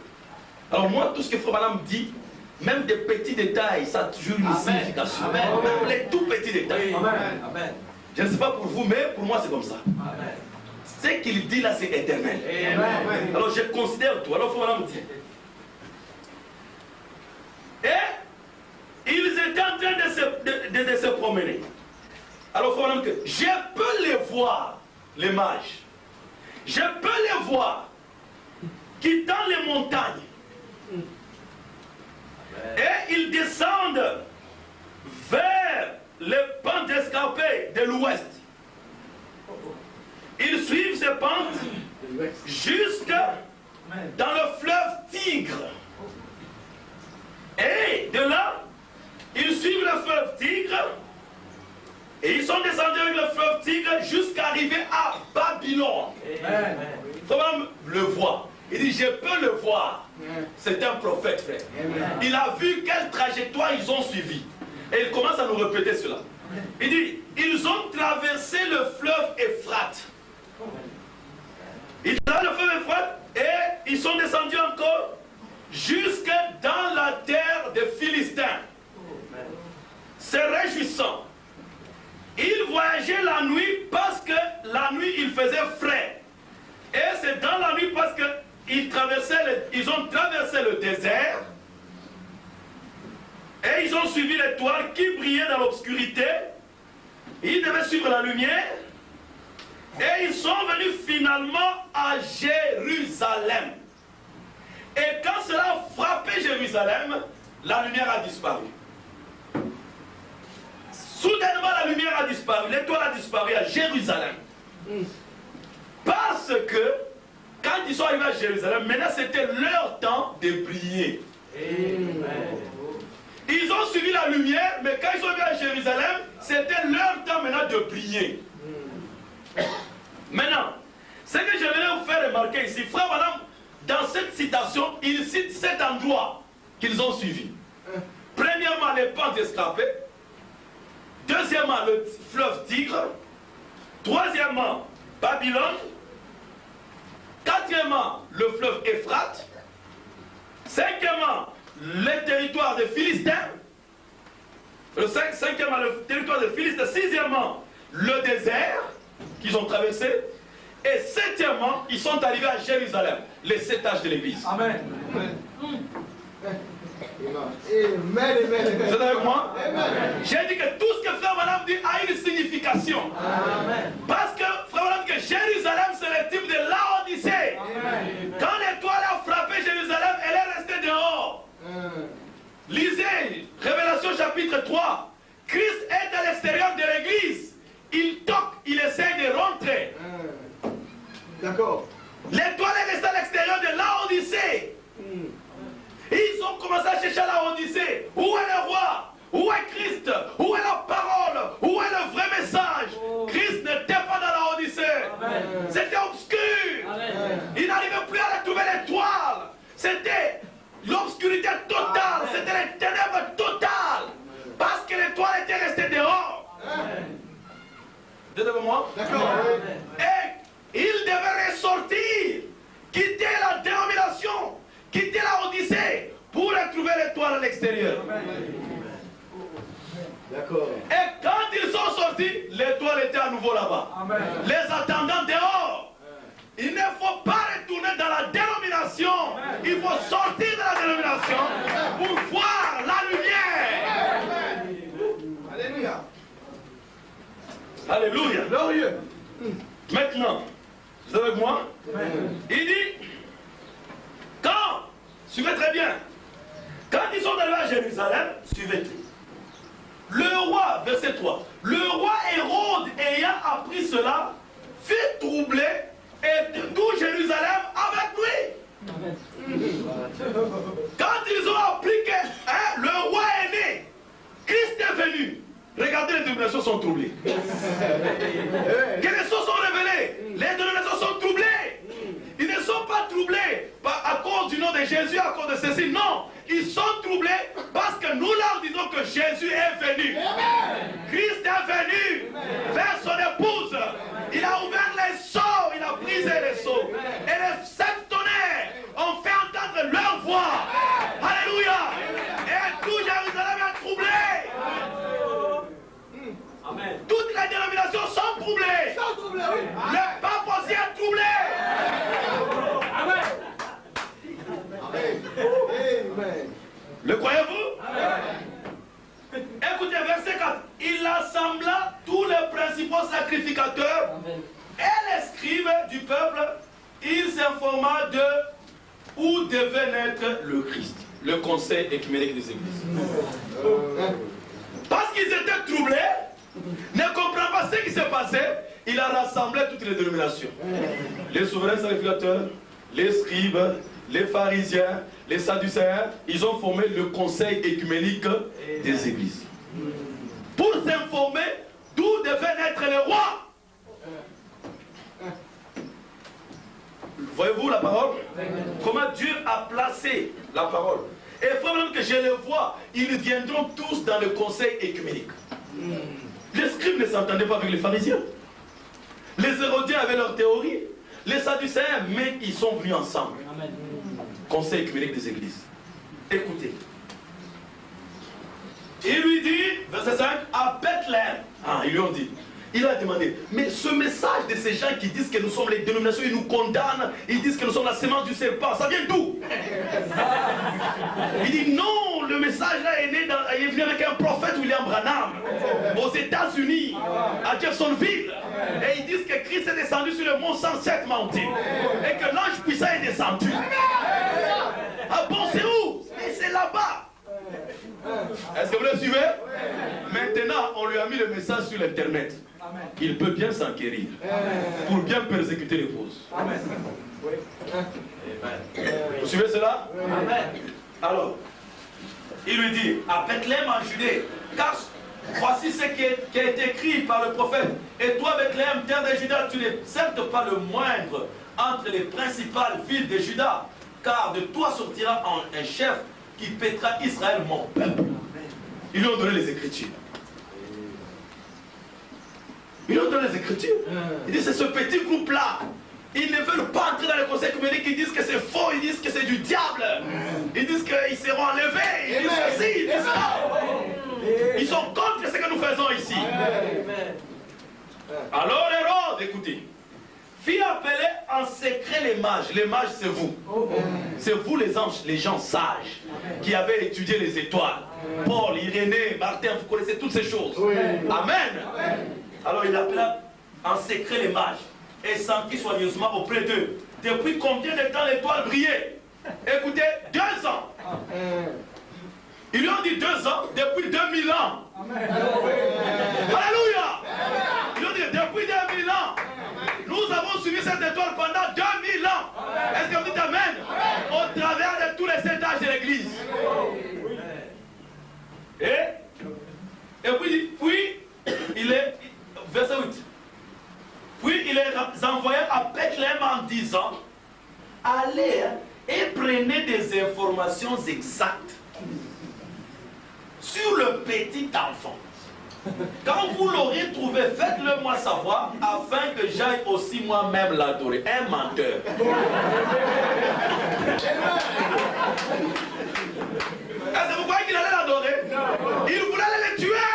Alors moi, tout ce que Frère Madame dit, même des petits détails, ça a toujours une signification. Amen. Même les tout petits détails. Amen. Amen. Je ne sais pas pour vous, mais pour moi c'est comme ça. Amen. Ce qu'il dit là, c'est éternel. Amen. Alors je considère tout. Alors Frère Madame dit. Et ils étaient en train de se promener. Alors Frère Madame dit, je peux les voir, les mages. Je peux les voir quittant les montagnes. Et ils descendent vers les pentes escarpées de l'ouest. Ils suivent ces pentes jusque dans le fleuve Tigre. Et de là, ils suivent le fleuve Tigre. Et ils sont descendus avec le fleuve Tigre jusqu'à arriver à Babylone. Comment le voir? Il dit, je peux le voir. C'est un prophète, frère. Il a vu quelle trajectoire ils ont suivi. Et il commence à nous répéter cela. Il dit, ils ont traversé le fleuve Euphrate. Ils ont traversé le fleuve Euphrate et ils sont descendus encore jusque dans la terre des Philistins. C'est réjouissant. Ils voyageaient la nuit parce que la nuit il faisait frais. Et c'est dans la nuit parce que ils ont traversé le désert et ils ont suivi l'étoile qui brillait dans l'obscurité. Ils devaient suivre la lumière et ils sont venus finalement à Jérusalem. Et quand cela a frappé Jérusalem, la lumière a disparu. Soudainement la lumière a disparu, l'étoile a disparu à Jérusalem. Parce que quand ils sont arrivés à Jérusalem, maintenant c'était leur temps de briller. Ils ont suivi la lumière, mais quand ils sont arrivés à Jérusalem, c'était leur temps maintenant de briller. Maintenant, ce que j'aimerais vous faire remarquer ici, frère, madame, dans cette citation, ils citent 7 endroits qu'ils ont suivis. Premièrement, les pentes escarpées. Deuxièmement, le fleuve Tigre. Troisièmement, Babylone. Quatrièmement, le fleuve Euphrate. Cinquièmement, le territoire des Philistins. Cinquièmement, le territoire des Philistins. Sixièmement, le désert qu'ils ont traversé. Et septièmement, ils sont arrivés à Jérusalem, les 7 âges de l'église. Amen. Vous êtes avec moi? J'ai dit que tout ce que Frère Madame dit a une signification. Amen. Parce que Frère Madame dit que Jérusalem c'est le type de Laodicée. Quand l'étoile a frappé Jérusalem, elle est restée dehors. Lisez Révélation chapitre 3. Christ est à l'extérieur de l'église. Il toque, il essaie de rentrer. D'accord. L'étoile est restée à l'extérieur de Laodicée. Ils ont commencé à chercher la Odyssée. Où est le roi? Où est Christ? Où est la parole? Où est le vrai message? Christ n'était pas dans la Odyssée. C'était obscur. Il n'arrivait plus à retrouver l'étoile. C'était l'obscurité totale. C'était les ténèbres totales. Parce que l'étoile était restée dehors. Vous êtes avec moi? D'accord. Et il devait ressortir, quitter la dénomination, quitter la Odyssée pour retrouver l'étoile à l'extérieur. D'accord. Et quand ils sont sortis, l'étoile était à nouveau là-bas. Les attendant dehors. Il ne faut pas retourner dans la dénomination. Il faut sortir de la dénomination pour voir la lumière. Alléluia. Alléluia. Glorieux. Maintenant, vous êtes avec moi? Il dit, quand Suivez très bien. Quand ils sont arrivés à Jérusalem, suivez tout. Le roi, verset 3, le roi Hérode, ayant appris cela, fit troubler et tout Jérusalem avec lui. Quand ils ont appris que le roi est né, Christ est venu, regardez, les dénominations sont troublées. Que les choses sont révélées, les dénominations sont troublées. Ils ne sont pas troublés à cause du nom de Jésus, à cause de ceci. Non, ils sont troublés parce que nous leur disons que Jésus est venu. Christ est venu vers son épouse. Il a ouvert les seaux, il a brisé les seaux. Et les sept tonnerres ont fait entendre leur voix. Alléluia. Et tout Jérusalem est troublé. Amen. Toutes les dénominations sont troublées. Le pape aussi est troublé. Amen. Le croyez-vous? Écoutez, verset 4. Il assembla tous les principaux sacrificateurs et les scribes du peuple. Il s'informa de où devait naître le Christ. Le conseil écuménique des églises. Parce qu'ils étaient troublés, ne comprenant pas ce qui s'est passé, il a rassemblé toutes les dénominations. Les souverains sacrificateurs, les scribes, les pharisiens, les sadducéens, ils ont formé le conseil écuménique des églises. Pour s'informer d'où devait naître le roi. Voyez-vous la parole? Comment Dieu a placé la parole. Et il faut même que je les vois, ils viendront tous dans le conseil écuménique. Les scribes ne s'entendaient pas avec les pharisiens. Les hérodiens avaient leur théorie. Les sadducéens, mais ils sont venus ensemble. Amen. Conseil écuménique des églises. Écoutez. Il lui dit, verset 5, à Bethléem. Ils lui ont dit. Il a demandé, mais ce message de ces gens qui disent que nous sommes les dénominations, ils nous condamnent, ils disent que nous sommes la sémence du serpent, ça vient d'où? Il dit non, le message là est venu avec un prophète William Branham, aux États-Unis, à Jeffersonville. Et ils disent que Christ est descendu sur le mont Sunset Mountain, et que l'ange puissant est descendu. Ah bon, c'est où? Mais c'est là-bas. Est-ce que vous le suivez? Maintenant, on lui a mis le message sur l'internet. Il peut bien s'enquérir pour bien persécuter les fausses. Amen. Vous suivez cela? Amen. Alors, il lui dit, à Bethléem en Judée, car voici ce qui a été écrit par le prophète. Et toi, Bethléem, terre de Juda, tu n'es certes pas le moindre entre les principales villes de Juda, car de toi sortira un chef qui paîtra Israël, mon peuple. Ils lui ont donné les Écritures. Ils lui ont donné les Écritures. Il dit, c'est ce petit groupe-là. Ils ne veulent pas entrer dans le conseil écuménique. Ils disent que c'est faux. Ils disent que c'est du diable. Ils disent qu'ils seront enlevés. Ils disent ceci, ils disent ça. Ils sont contre ce que nous faisons ici. Alors Hérode, écoutez, fit appeler en secret les mages. Les mages, c'est vous. C'est vous les anges, les gens sages qui avez étudié les étoiles. Paul, Irénée, Martin, vous connaissez toutes ces choses. Amen. Alors il appela en secret les mages et s'enquit soigneusement auprès d'eux. Depuis combien de temps l'étoile brillait? Écoutez, 2 ans. Ils lui ont dit 2 ans, depuis 2000 ans. Alléluia. Ils lui ont dit depuis 2000 ans. Nous avons suivi cette étoile pendant 2000 ans. Est-ce que vous dites Amen? Au travers de tous les étages de l'église. Et puis, il est, verset 8. Puis il est envoyé à Bethléem en disant, allez et prenez des informations exactes sur le petit enfant. Quand vous l'aurez trouvé, faites-le moi savoir, afin que j'aille aussi moi-même l'adorer. Un menteur. Est-ce que vous croyez qu'il allait l'adorer? Il voulait aller le tuer.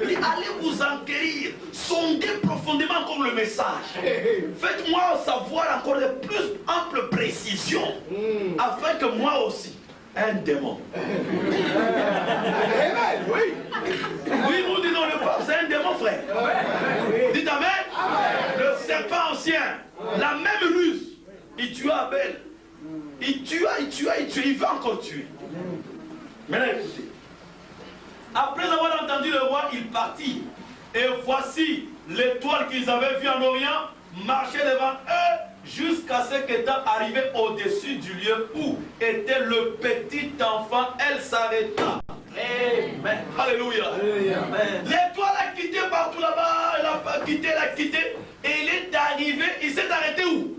Il dit, allez vous enquérir, sondez profondément encore le message. Faites-moi savoir encore de plus ample précision, afin que moi aussi, un démon. Oui, nous disons le pape, c'est un démon, frère. Dites Amen. Le serpent ancien, la même ruse, il tua Abel. Il tua, il veut encore tuer. Maintenant écoutez. Après avoir entendu le roi, il partit. Et voici l'étoile qu'ils avaient vue en Orient marchait devant eux jusqu'à ce qu'étant arrivé au-dessus du lieu où était le petit enfant, elle s'arrêta. Amen. Alléluia. L'étoile a quitté partout là-bas, elle a quitté, et il est arrivé, il s'est arrêté où?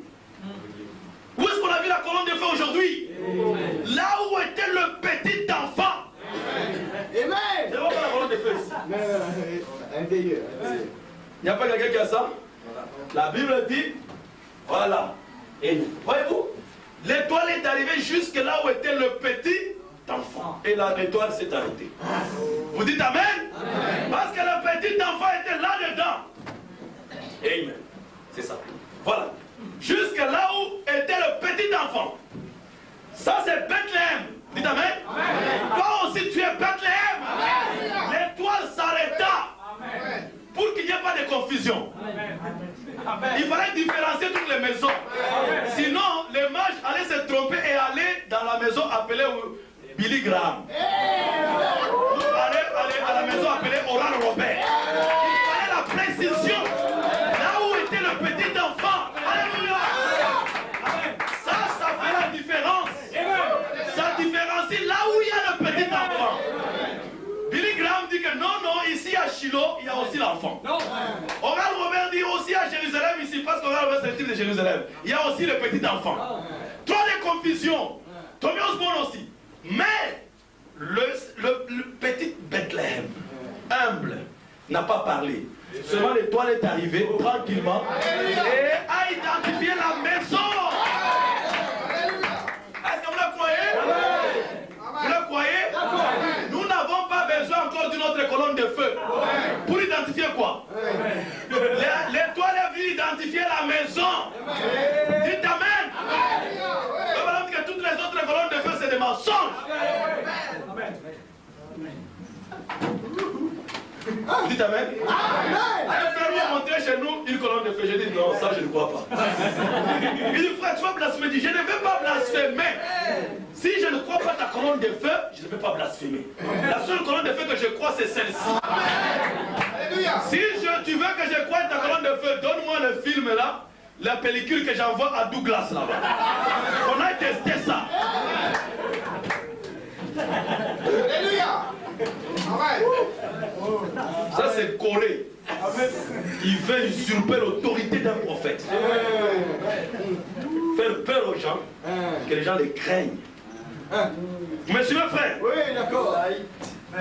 Où est-ce qu'on a vu la colonne de feu aujourd'hui? Là où était le petit enfant. Amen. C'est pas la colonne de feu ici. Il n'y a pas quelqu'un qui a ça? La Bible dit, voilà. Et voyez-vous, l'étoile est arrivée jusque là où était le petit enfant. Et l'étoile s'est arrêtée. Vous dites Amen? Amen. Parce que le petit enfant était là-dedans. Amen. C'est ça. Voilà. Jusque là où était le petit enfant. Ça c'est Bethléem. Dites Amen. Amen. Toi aussi tu es Bethléem. L'étoile s'arrêta. Pour qu'il n'y ait pas de confusion. Amen. Il fallait différencier toutes les maisons. Amen. Sinon, les mages allaient se tromper et aller dans la maison appelée Billy Graham. Ou aller à la maison appelée Oral Robert. Il fallait la précision. Là où était le petit enfant. Alléluia. Ça fait la différence. Ça différencie là où il y a le petit enfant. Billy Graham dit que non, ici à Shiloh, il y a aussi l'enfant. Oral Robert dit aussi à Jérusalem, ici, parce qu'Oral Robert c'est le type de Jérusalem. Il y a aussi le petit enfant. Trop de confusion. Tommy Osborne aussi. Mais le petit Bethléem, humble, n'a pas parlé. Seulement l'étoile est arrivée tranquillement et a identifié la maison. Est-ce que vous le croyez? Vous le croyez? Nous n'avons pas besoin encore d'une autre colonne de feu. Pour identifier quoi? L'étoile est venue identifier la maison. Dites Amen. Voilà que toutes les autres colonnes de feu, c'est des mensonges. Dites Amen. Un frère m'a montré chez nous une colonne de feu. J'ai dit non, ça je ne crois pas. Il dit frère, tu vas blasphémer. Je ne vais pas blasphémer. Si je ne crois pas ta colonne de feu, je ne vais pas blasphémer. La seule colonne de feu que je crois, c'est celle-ci. Si tu veux que je croie ta colonne de feu, donne-moi le film là, la pellicule que j'envoie à Douglas là-bas. On a testé ça. Alléluia. Ça c'est Corée. Il veut usurper l'autorité d'un prophète. Faire peur aux gens, que les gens les craignent. Vous me suivez, frère? Oui, d'accord.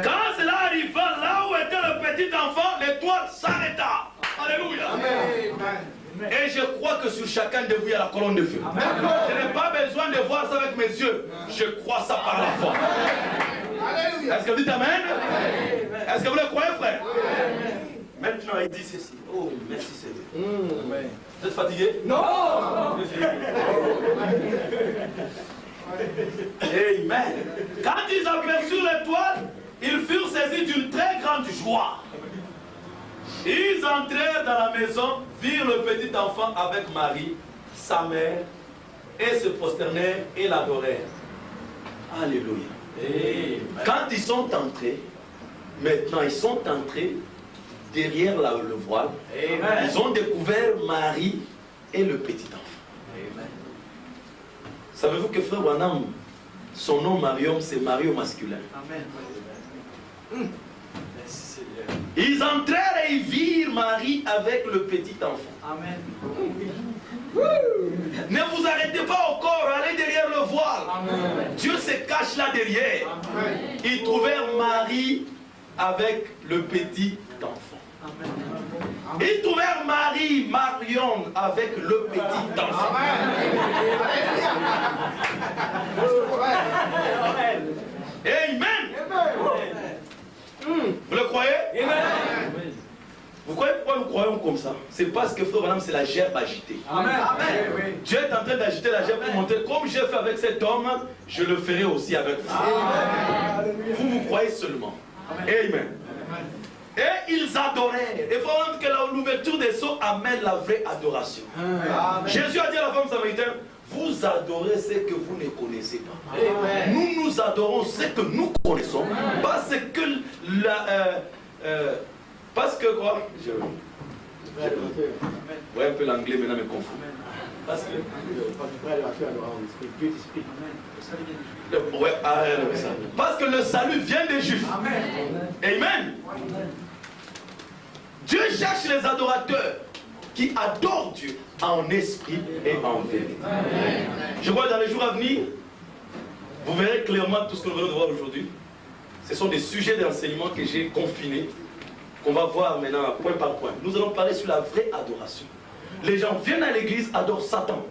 Quand cela arriva là où était le petit enfant, l'étoile s'arrêta. Alléluia. Et je crois que sur chacun de vous, il y a la colonne de feu. Je n'ai pas besoin de voir ça avec mes yeux. Je crois ça par la foi. Est-ce que vous dites Amen? Est-ce que vous le croyez, frère? Maintenant, il dit ceci. Oh, merci Seigneur. Vous êtes fatigué? Non. Amen. Quand ils aperçurent l'étoile, ils furent saisis d'une très grande joie. Ils entrèrent dans la maison, virent le petit enfant avec Marie, sa mère, et se prosternèrent et l'adorèrent. Alléluia. Quand ils sont entrés, maintenant ils sont entrés derrière le voile, Amen. Ils ont découvert Marie et le petit enfant. Amen. Savez-vous que frère Wanam, son nom Mariam, c'est Marie au masculin. Amen. Ils entrèrent et ils virent Marie avec le petit enfant. Amen. Ne vous arrêtez pas au corps, allez derrière le voile. Amen. Dieu se cache là derrière. Amen. Ils trouvèrent Marie avec le petit enfant. Amen. Ils trouvèrent Marie, Marion avec le petit enfant. Amen. Vous le croyez? Amen. Vous croyez pourquoi nous croyons comme ça? C'est parce que frère Branham, c'est la gerbe agitée. Amen. Amen. Dieu est en train d'agiter la gerbe pour montrer, comme j'ai fait avec cet homme, je le ferai aussi avec vous. Amen. Vous croyez seulement. Amen. Amen. Et ils adorèrent. Et il faut que l'ouverture des sceaux amène la vraie adoration. Amen. Jésus a dit à la femme samaritaine, vous adorez ce que vous ne connaissez pas. Amen. Nous adorons ce que nous connaissons. Parce que parce que quoi? Ouais, un peu l'anglais maintenant me confond. Parce que ouais, parce que le salut vient des Juifs. Amen. Dieu cherche les adorateurs qui adorent Dieu en esprit et en vérité. Je vois dans les jours à venir, vous verrez clairement tout ce que nous venons de voir aujourd'hui. Ce sont des sujets d'enseignement que j'ai confinés, qu'on va voir maintenant point par point. Nous allons parler sur la vraie adoration. Les gens viennent à l'église, adorent Satan,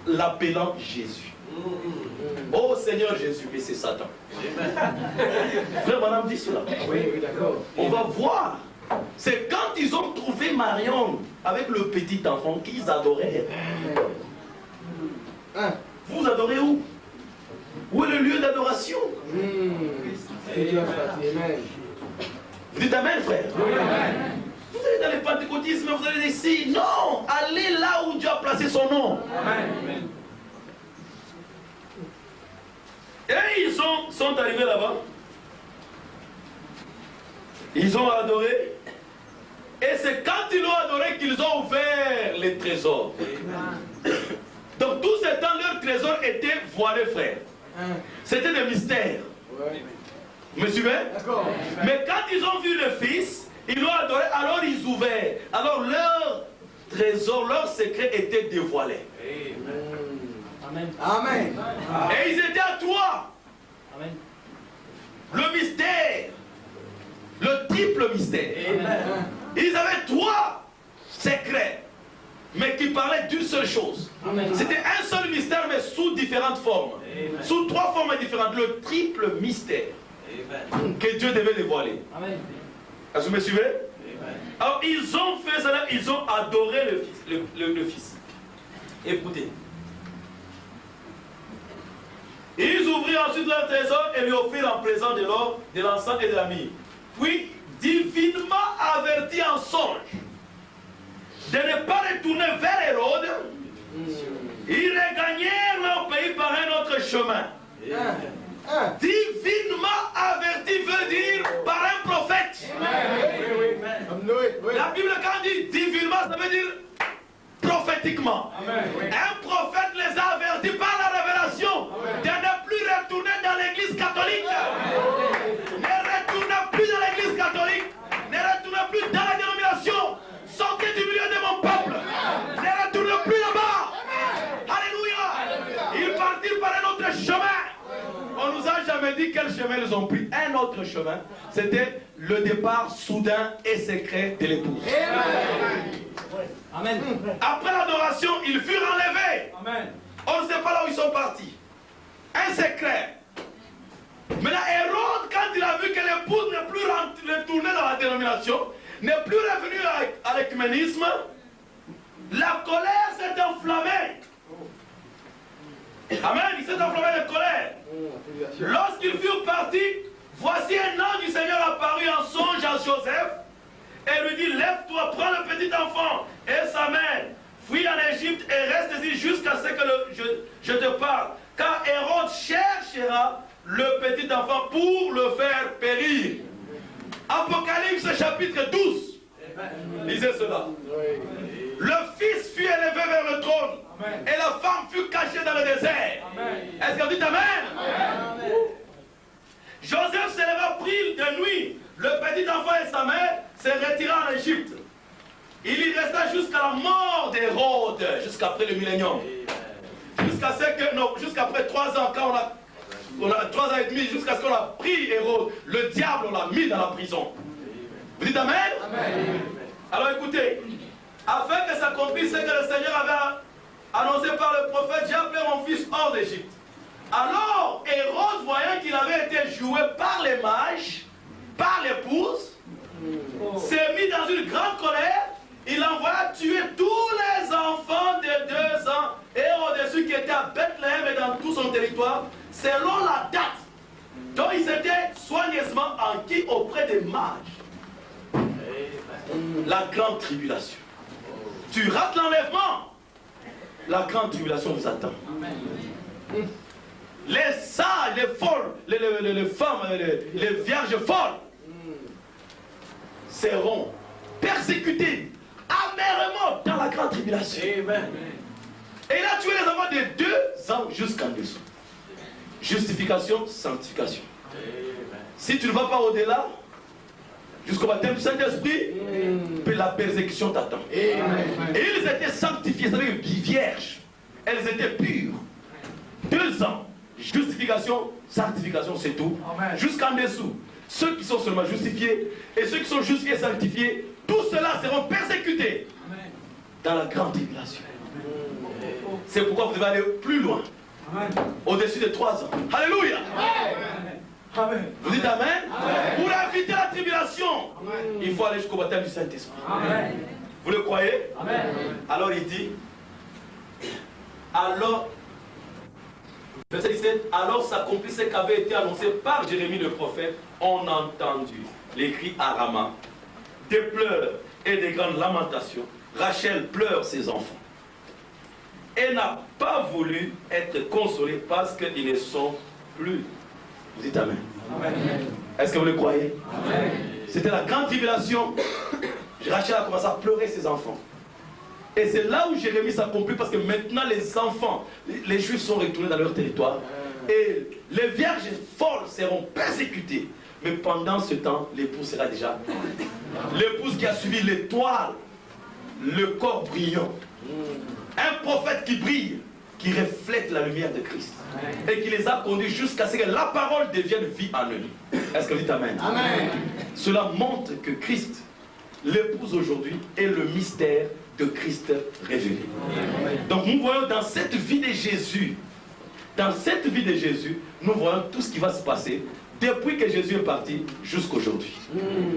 l'appelant Jésus. Oh Seigneur Jésus, mais c'est Satan. Frère, madame dit cela. Oui, d'accord. On va voir. C'est quand ils ont trouvé Marion avec le petit enfant qu'ils adoraient. Vous adorez où? Où est le lieu d'adoration? Vous dites amen, frère? Vous allez dans les pentecôtismes, vous allez ici. Non, allez là où Dieu a placé son nom. Amen. Et ils sont arrivés là-bas. Ils ont adoré. Et c'est quand ils ont adoré qu'ils ont ouvert les trésors. Donc tout ce temps, leurs trésors étaient voilés, frère. C'était des mystères. Vous me suivez? Mais quand ils ont vu le Fils, ils l'ont adoré, alors ils ouvraient. Alors leurs trésors, leurs secrets étaient dévoilés. Amen. Amen. Et ils étaient à toi. Amen. Le mystère. Le triple mystère. Amen. Ils avaient trois secrets, mais qui parlaient d'une seule chose. C'était un seul mystère, mais sous différentes formes. Amen. Sous trois formes différentes. Le triple mystère Amen. que Dieu devait dévoiler. Amen. Est-ce que vous me suivez? Amen. Alors, ils ont fait cela, ils ont adoré le Fils. Le Fils. Écoutez. Ils ouvrirent ensuite leur trésor et lui offrirent en présent de l'or, de l'encens et de la myrrhe. Puis, divinement avertis en songe de ne pas retourner vers Hérode, ils regagnèrent leur pays par un autre chemin. Divinement averti veut dire par un prophète. La Bible, quand dit divinement, ça veut dire prophétiquement. Un prophète les a avertis par la révélation de ne plus retourner dans l'église catholique. Ne retournez plus dans l'église catholique. Ne retournez plus dans la dénomination. Sortez du milieu de mon peuple. Ne retournez plus là-bas. Alléluia. Ils partirent par un autre chemin. On nous a jamais dit quel chemin ils ont pris. Un autre chemin. C'était le départ soudain et secret de l'épouse. Amen. Après l'adoration, ils furent enlevés. Amen. On ne sait pas là où ils sont partis. Un secret. Maintenant, Hérode, quand il a vu que l'épouse n'est plus retournée dans la dénomination, n'est plus revenue à l'écuménisme, la colère s'est enflammée. Amen, il s'est enflammé de colère. Lorsqu'ils furent partis, voici un ange du Seigneur apparu en songe à Joseph et lui dit, lève-toi, prends le petit enfant et sa mère, fuis en Égypte et reste ici jusqu'à ce que je te parle. Car Hérode cherchera le petit enfant pour le faire périr. Apocalypse chapitre 12. Lisez cela. Le Fils fut élevé vers le trône. Amen. Et la femme fut cachée dans le désert. Est-ce que vous dites amen? Amen. Joseph se leva, prit de nuit le petit enfant et sa mère, se retira en Égypte. Il y resta jusqu'à la mort d'Hérode, jusqu'après le millénium. Jusqu'à ce que, non, jusqu'après 3 ans, quand on a 3 ans et demi, jusqu'à ce qu'on a pris Hérode, le diable, on l'a mis dans la prison. Vous dites amen? Amen. Alors écoutez, afin que s'accomplisse ce que le Seigneur avait annoncé par le prophète, j'ai appelé mon fils hors d'Égypte. Alors Hérode, voyant qu'il avait été joué par les mages, par l'épouse, s'est mis dans une grande colère. Il envoya tuer tous les enfants de 2 ans et au-dessus qui étaient à Bethléem et dans tout son territoire, selon la date dont ils étaient soigneusement enquis auprès des mages. La grande tribulation. Tu rates l'enlèvement. la grande tribulation vous attend. Les sages, les folles, les femmes, les vierges folles seront persécutées amèrement dans la grande tribulation. Amen. Et il a tué les enfants de 2 ans jusqu'en dessous. Justification, sanctification. Si tu ne vas pas au-delà, jusqu'au baptême du Saint-Esprit, la persécution t'attend. Et ils étaient sanctifiés, c'est-à-dire vierges. Elles étaient pures. 2 ans. Justification, sanctification, c'est tout. Jusqu'en dessous. Ceux qui sont seulement justifiés et ceux qui sont justifiés et sanctifiés, tous ceux-là seront persécutés dans la grande tribulation. C'est pourquoi vous devez aller plus loin. Au-dessus de 3 ans. Alléluia. Amen. Vous dites Amen. Pour éviter la tribulation, il faut aller jusqu'au baptême du Saint-Esprit. Vous le croyez? Amen. Alors il dit, alors, verset 17, alors s'accomplit ce qui avait été annoncé par Jérémie le prophète. On a entendu les cris à Rama, des pleurs et des grandes lamentations. Rachel pleure ses enfants. Elle n'a pas voulu être consolée parce qu'ils ne sont plus. Vous dites Amen. Est-ce que vous le croyez? C'était la grande tribulation. Rachel a commencé à pleurer ses enfants. Et c'est là où Jérémie s'accomplit parce que maintenant les enfants, les Juifs sont retournés dans leur territoire. Et les vierges folles seront persécutées. Mais pendant ce temps, l'épouse sera déjà. L'épouse qui a suivi l'étoile, le corps brillant. Un prophète qui brille, qui reflète la lumière de Christ. Et qui les a conduits jusqu'à ce que la parole devienne vie en eux. Est-ce que vous dites Amen? Amen. Cela montre que Christ, l'épouse aujourd'hui, est le mystère de Christ révélé. Donc nous voyons dans cette vie de Jésus, nous voyons tout ce qui va se passer depuis que Jésus est parti jusqu'aujourd'hui.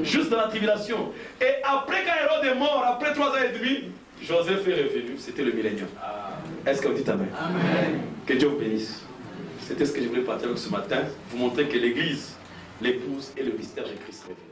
Juste dans la tribulation. Et après quand Hérode est mort, après 3 ans et demi, Joseph est revenu, c'était le millénium. Est-ce que vous dites Amen? Amen. Que Dieu vous bénisse. C'était ce que je voulais partager ce matin, vous montrer que l'Église, l'épouse, est le mystère de Christ révélé.